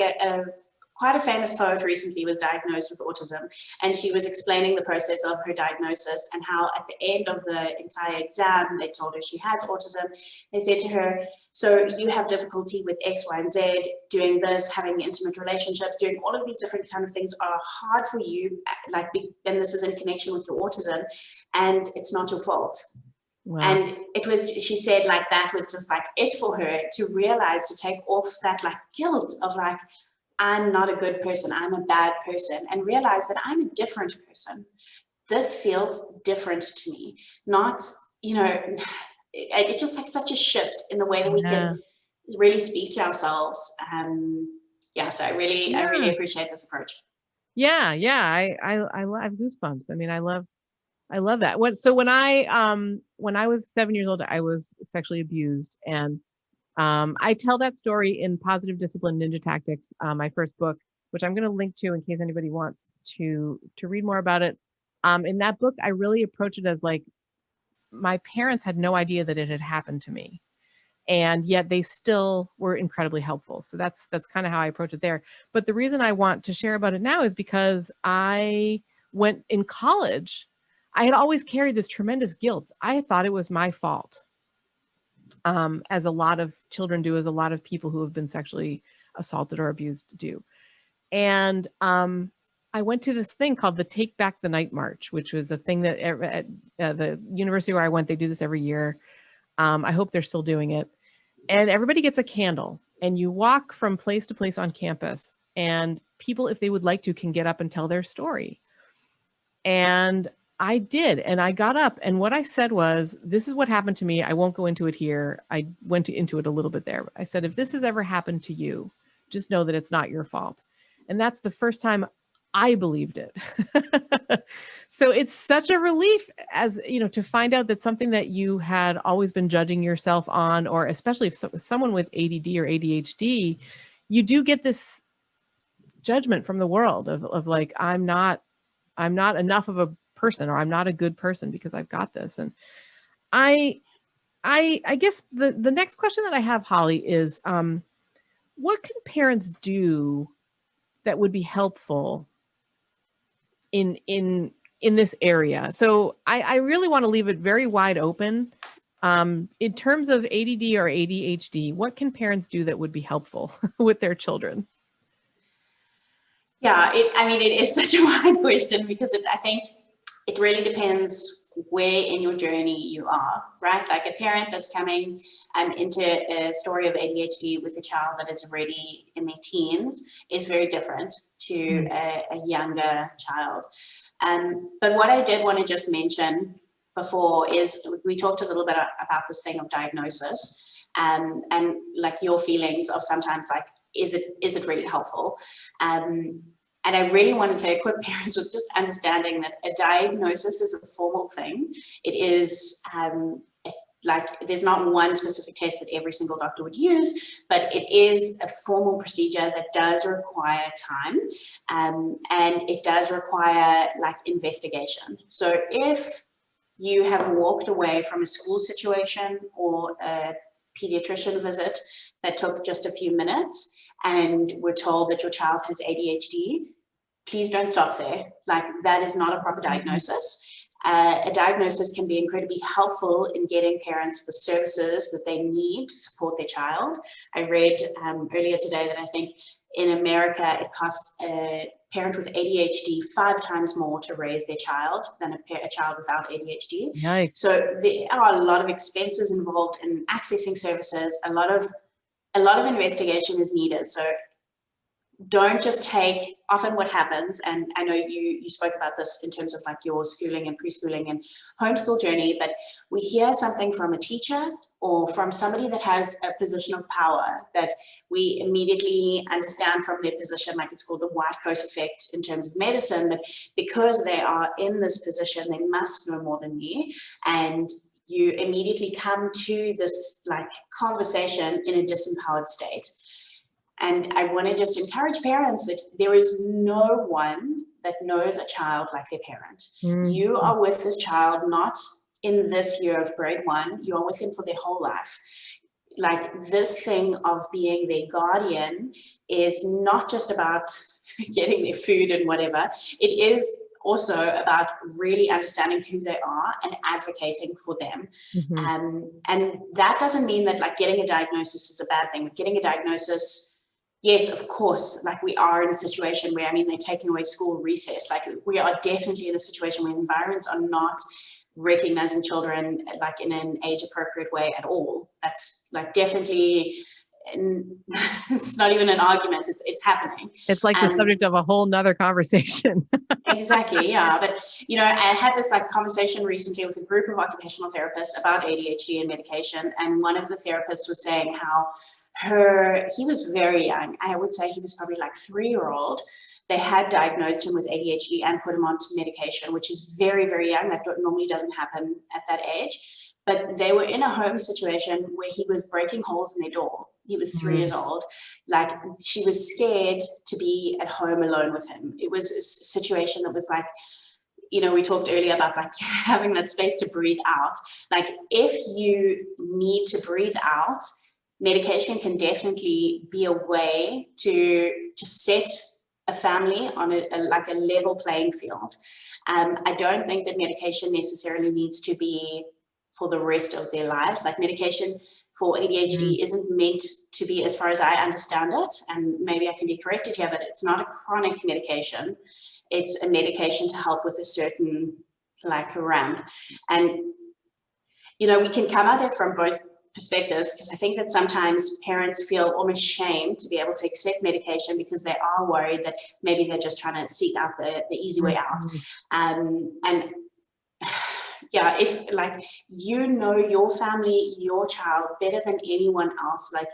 quite a famous poet recently was diagnosed with autism, and she was explaining the process of her diagnosis and how at the end of the entire exam, they told her she has autism. They said to her, so you have difficulty with X, Y, and Z, doing this, having intimate relationships, doing all of these different kind of things are hard for you, like, and this is in connection with your autism, and it's not your fault. Wow. And it was, she said, like, that was just like it for her to realize, to take off that like guilt of like, I'm not a good person, I'm a bad person, and realize that I'm a different person. This feels different to me. Not, you know, it's just like such a shift in the way that we can really speak to ourselves. So I really appreciate this approach. Yeah. I have goosebumps. I mean, I love that. When I was 7 years old, I was sexually abused, and I tell that story in Positive Discipline Ninja Tactics, my first book, which I'm going to link to in case anybody wants to read more about it. In that book, I really approach it as like, my parents had no idea that it had happened to me, and yet they still were incredibly helpful. So that's kind of how I approach it there. But the reason I want to share about it now is because I went in college. I had always carried this tremendous guilt. I thought it was my fault. As a lot of children do, as a lot of people who have been sexually assaulted or abused do. And I went to this thing called the Take Back the Night March, which was a thing that at the university where I went, they do this every year. I hope they're still doing it. And everybody gets a candle, and you walk from place to place on campus, and people, if they would like to, can get up and tell their story. And I did. And I got up, and what I said was, this is what happened to me. I won't go into it here. I went into it a little bit there. I said, if this has ever happened to you, just know that it's not your fault. And that's the first time I believed it. So it's such a relief, as you know, to find out that something that you had always been judging yourself on, or especially if someone with ADD or ADHD, you do get this judgment from the world of like, I'm not enough of a person, or I'm not a good person because I've got this. And I guess the next question that I have, Holly, is what can parents do that would be helpful in this area? So I really want to leave it very wide open. In terms of ADD or ADHD, what can parents do that would be helpful with their children? Yeah, it is such a wide question, because I think it really depends where in your journey you are, right? Like, a parent that's coming into a story of ADHD with a child that is already in their teens is very different to a younger child. But what I did want to just mention before is, we talked a little bit about this thing of diagnosis, and like your feelings of sometimes like, is it really helpful? And I really wanted to equip parents with just understanding that a diagnosis is a formal thing. It is like, there's not one specific test that every single doctor would use, but it is a formal procedure that does require time, and it does require like investigation. So if you have walked away from a school situation or a pediatrician visit that took just a few minutes, and we're told that your child has ADHD, please don't stop there. Like, that is not a proper diagnosis. A diagnosis can be incredibly helpful in getting parents the services that they need to support their child. I read earlier today that I think in America, it costs a parent with ADHD 5 times more to raise their child than a child without ADHD. Yikes. So there are a lot of expenses involved in accessing services. A lot of investigation is needed. So don't just take, often what happens, and I know you spoke about this in terms of like your schooling and preschooling and homeschool journey, but we hear something from a teacher or from somebody that has a position of power that we immediately understand from their position, like it's called the white coat effect in terms of medicine, but because they are in this position, they must know more than me. And you immediately come to this like conversation in a disempowered state. And I want to just encourage parents that there is no one that knows a child like their parent. You are with this child, not in this year of grade 1, you are with him for their whole life. Like this thing of being their guardian is not just about getting their food and whatever. It is also about really understanding who they are and advocating for them. And that doesn't mean that like getting a diagnosis is a bad thing. Getting a diagnosis, yes, of course, like we are in a situation where, I mean, they're taking away school recess. Like we are definitely in a situation where environments are not recognizing children like in an age appropriate way at all. That's like definitely, it's not even an argument, it's happening. It's like the subject of a whole nother conversation. Exactly, yeah. But you know, I had this like conversation recently with a group of occupational therapists about ADHD and medication, and one of the therapists was saying how he was very young. I would say he was probably like 3-year-old. They had diagnosed him with ADHD and put him onto medication, which is very, very young. That normally doesn't happen at that age. But they were in a home situation where he was breaking holes in their door. He was 3 years old. Like she was scared to be at home alone with him. It was a situation that was like, you know, we talked earlier about like having that space to breathe out. Like if you need to breathe out, medication can definitely be a way to set a family on like a level playing field. I don't think that medication necessarily needs to be for the rest of their lives. Like medication for ADHD isn't meant to be, as far as I understand it, and maybe I can be corrected here, but it's not a chronic medication. It's a medication to help with a certain like ramp. And, you know, we can come at it from both perspectives, because I think that sometimes parents feel almost shamed to be able to accept medication because they are worried that maybe they're just trying to seek out the easy way out. And yeah, if like, you know, your family, your child better than anyone else, like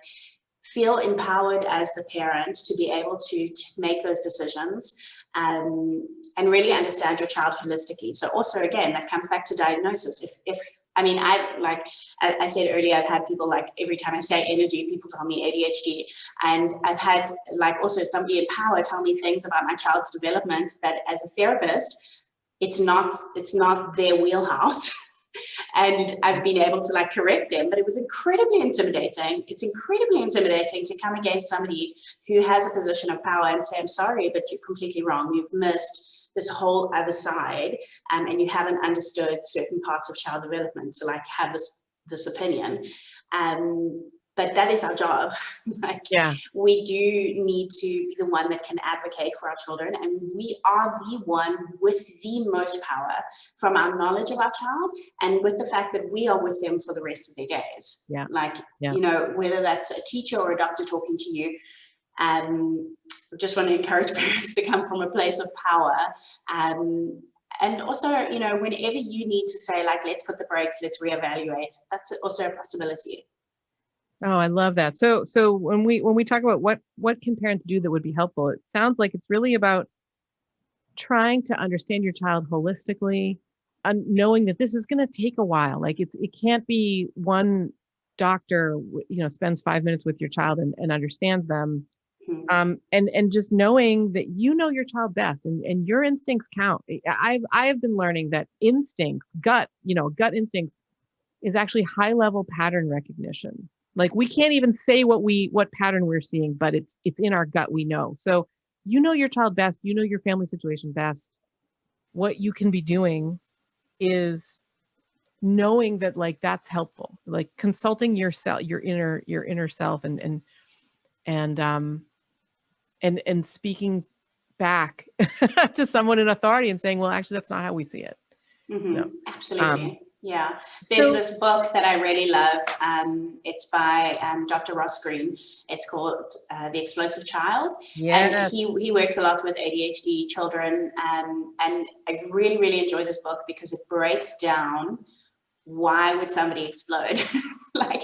feel empowered as the parent to be able to make those decisions. And really understand your child holistically. So also, again, that comes back to diagnosis. If I mean, I said earlier, I've had people like every time I say energy, people tell me ADHD, and I've had like also somebody in power tell me things about my child's development that as a therapist, it's not their wheelhouse. And I've been able to like correct them, but it was incredibly intimidating. It's incredibly intimidating to come against somebody who has a position of power and say, I'm sorry, but you're completely wrong. You've missed this whole other side, and you haven't understood certain parts of child development to like have this opinion. But that is our job. Like, yeah, we do need to be the one that can advocate for our children, and we are the one with the most power from our knowledge of our child and with the fact that we are with them for the rest of their days. Yeah. Like, you know, whether that's a teacher or a doctor talking to you, just want to encourage parents to come from a place of power. And also, you know, whenever you need to say, like, let's put the brakes, let's reevaluate, that's also a possibility. Oh, I love that. So when we talk about what can parents do that would be helpful, it sounds like it's really about trying to understand your child holistically, and knowing that this is going to take a while. Like it can't be one doctor, you know, spends 5 minutes with your child and understands them. And just knowing that you know your child best and your instincts count. I have been learning that instincts, gut instincts is actually high level pattern recognition. Like we can't even say what pattern we're seeing, but it's in our gut, we know. So you know your child best, you know your family situation best. What you can be doing is knowing that like that's helpful, like consulting yourself, your inner self and speaking back to someone in authority and saying, well, actually, that's not how we see it. Absolutely. Yeah, there's this book that I really love. It's by Dr. Ross Green. It's called The Explosive Child. And he works a lot with ADHD children. And I really, really enjoy this book because it breaks down why would somebody explode? Like,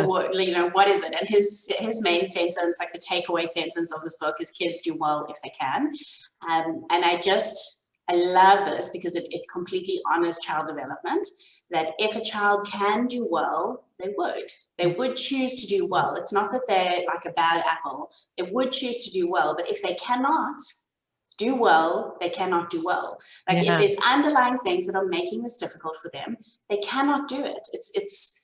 what is it? And his main sentence, like the takeaway sentence of this book, is kids do well if they can. And I love this because it completely honors child development, that if a child can do well, they would choose to do well. It's not that they're like a bad apple. They would choose to do well, but if they cannot do well, they cannot do well. Like if there's underlying things that are making this difficult for them, they cannot do it. It's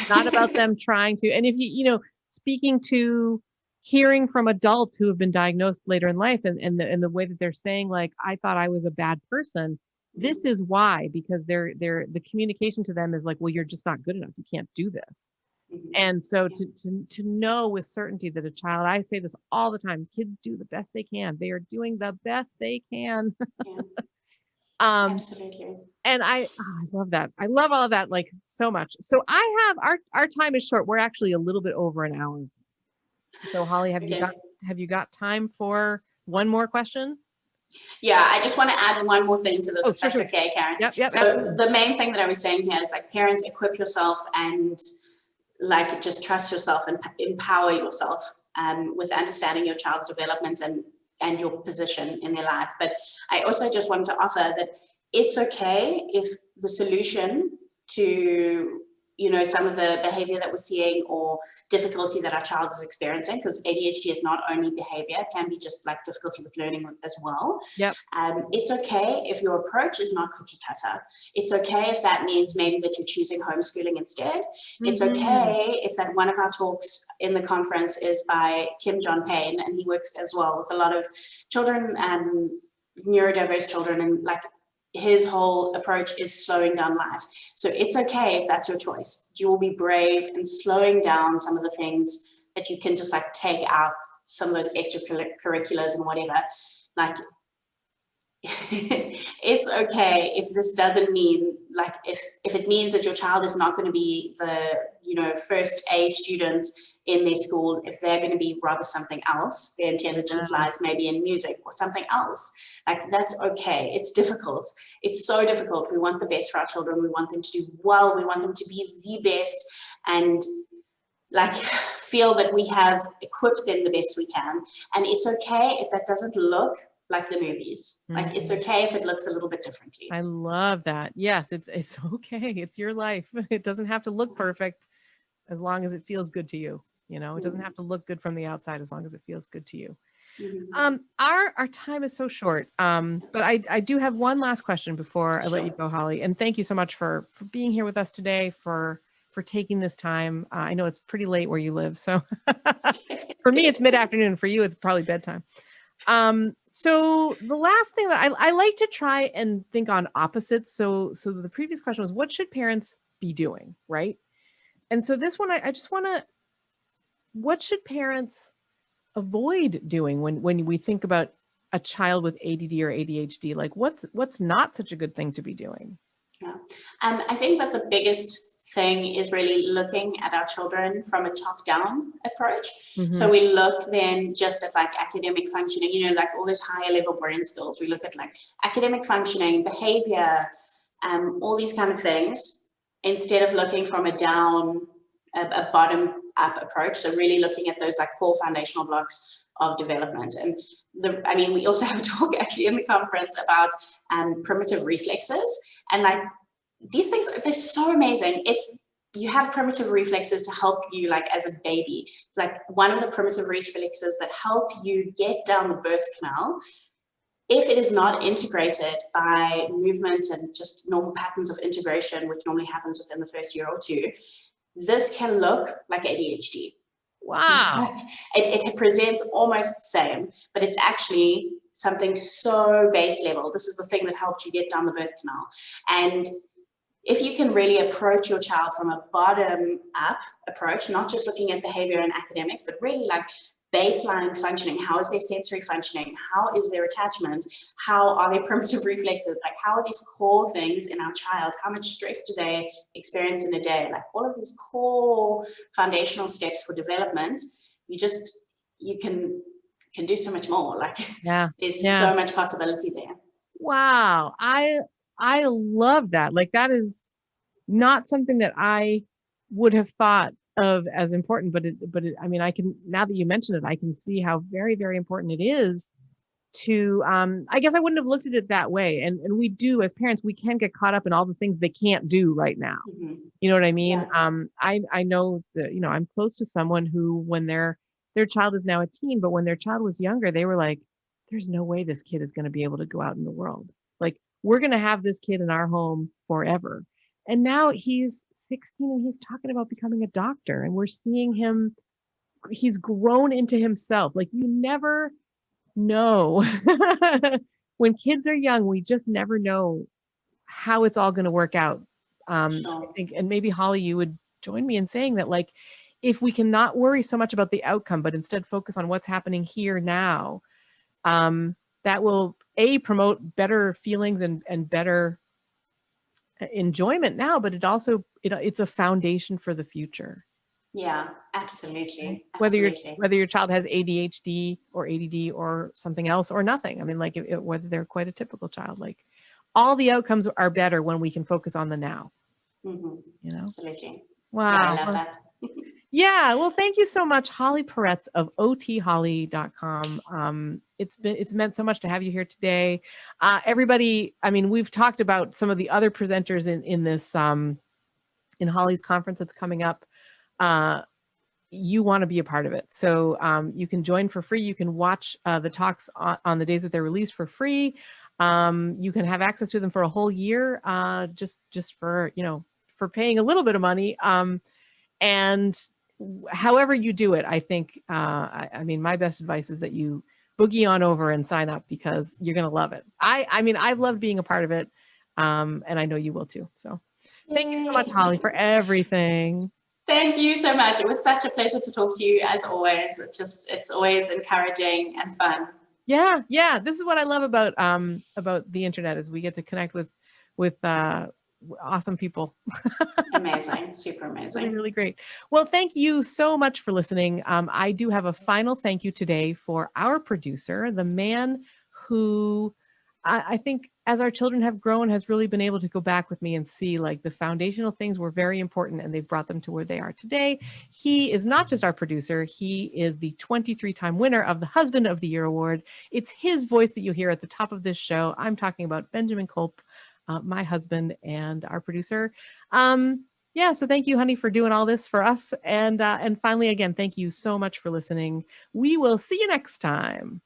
not about them trying to. And if speaking to hearing from adults who have been diagnosed later in life and the way that they're saying, like, I thought I was a bad person. This is why, because the communication to them is like, well, you're just not good enough. You can't do this. And so to know with certainty that a child, I say this all the time, kids do the best they can. They are doing the best they can. Absolutely. And I love that. I love all of that, like, so much. So I have, our time is short. We're actually a little bit over an hour. So Holly, have you got time for one more question? Yeah, I just want to add one more thing to this, if that's okay, Karen. Yep, so absolutely. The main thing that I was saying here is, like, parents, equip yourself and, like, just trust yourself and empower yourself with understanding your child's development and your position in their life. But I also just want to offer that it's okay if the solution to some of the behavior that we're seeing or difficulty that our child is experiencing, because ADHD is not only behavior, it can be just like difficulty with learning as well. Yep. It's okay if your approach is not cookie cutter. It's okay if that means maybe that you're choosing homeschooling instead. It's okay if that one of our talks in the conference is by Kim John Payne, and he works as well with a lot of children and neurodiverse children, and like his whole approach is slowing down life. So it's okay if that's your choice. You will be brave in slowing down some of the things that you can just, like, take out some of those extracurriculars and whatever. Like, it's okay if this doesn't mean, like, if it means that your child is not going to be the first A student in their school, if they're going to be rather something else, their intelligence lies maybe in music or something else. Like, that's okay. It's difficult. It's so difficult. We want the best for our children. We want them to do well. We want them to be the best, and, like, feel that we have equipped them the best we can. And it's okay if that doesn't look like the movies. Like, it's okay if it looks a little bit differently. I love that. Yes, it's okay. It's your life. It doesn't have to look perfect as long as it feels good to you. It doesn't have to look good from the outside as long as it feels good to you. Our time is so short, but I do have one last question before I let you go, Holly. And thank you so much for being here with us today, for taking this time. I know it's pretty late where you live, so for me it's mid-afternoon. For you, it's probably bedtime. So the last thing that I like to try and think on opposites. So the previous question was, what should parents be doing, right? And so this one, I just want to, what should parents avoid doing when we think about a child with ADD or ADHD? Like, what's not such a good thing to be doing? Yeah, I think that the biggest thing is really looking at our children from a top-down approach. So we look then just at, like, academic functioning, like all those higher level brain skills. We look at, like, academic functioning, behavior, all these kind of things, instead of looking from a bottom up approach. So really looking at those, like, core foundational blocks of development. And we also have a talk actually in the conference about primitive reflexes, and, like, these things, they're so amazing. You have primitive reflexes to help you, like, as a baby. Like, one of the primitive reflexes that help you get down the birth canal, if it is not integrated by movement and just normal patterns of integration, which normally happens within the first year or two, this can look like ADHD. Wow. It presents almost the same, but it's actually something so base level. This is the thing that helped you get down the birth canal. And if you can really approach your child from a bottom up approach, not just looking at behavior and academics, but really, like, baseline functioning? How is their sensory functioning? How is their attachment? How are their primitive reflexes? Like, how are these core things in our child? How much stress do they experience in a day? Like, all of these core foundational steps for development, you can do so much more. Like, there's so much possibility there. Wow. I love that. Like, that is not something that I would have thought of as important, but I mean, I can, now that you mention it, I can see how very, very important it is to, I guess I wouldn't have looked at it that way. And we do, as parents, we can get caught up in all the things they can't do right now. You know what I mean? Yeah. I know that, you know, I'm close to someone who, when their child is now a teen, but when their child was younger, they were like, there's no way this kid is going to be able to go out in the world. Like, we're going to have this kid in our home forever. And now he's 16 and he's talking about becoming a doctor, and we're seeing him, he's grown into himself. Like, you never know. When kids are young, we just never know how it's all going to work out. I think, and maybe Holly, you would join me in saying that, like, if we cannot worry so much about the outcome, but instead focus on what's happening here now, that will promote better feelings and better enjoyment now, but it also, it's a foundation for the future. Yeah, absolutely. Whether your child has ADHD or ADD or something else or nothing. I mean, like, whether they're quite a typical child, like, all the outcomes are better when we can focus on the now. You know? Absolutely. Wow. Yeah, I love that. Yeah. Well, thank you so much, Holly Peretz of otholly.com. It's meant so much to have you here today. Everybody, I mean, we've talked about some of the other presenters in this, in Holly's conference that's coming up. You want to be a part of it. So you can join for free. You can watch the talks on the days that they're released for free. You can have access to them for a whole year, just for, you know, for paying a little bit of money. And however you do it, I think, I mean, my best advice is that you boogie on over and sign up, because you're going to love it. I mean, I've loved being a part of it. And I know you will too. So thank you so much, Holly, for everything. Thank you so much. It was such a pleasure to talk to you, as always. It's always encouraging and fun. Yeah. Yeah. This is what I love about the internet, is we get to connect with awesome people. Amazing. Super amazing. Really, really great. Well, thank you so much for listening. I do have a final thank you today for our producer, the man who I think, as our children have grown, has really been able to go back with me and see, like, the foundational things were very important, and they've brought them to where they are today. He is not just our producer, he is the 23-time winner of the Husband of the Year Award. It's his voice that you hear at the top of this show. I'm talking about Benjamin Culp, my husband and our producer. Yeah, so thank you, honey, for doing all this for us. And finally, again, thank you so much for listening. We will see you next time.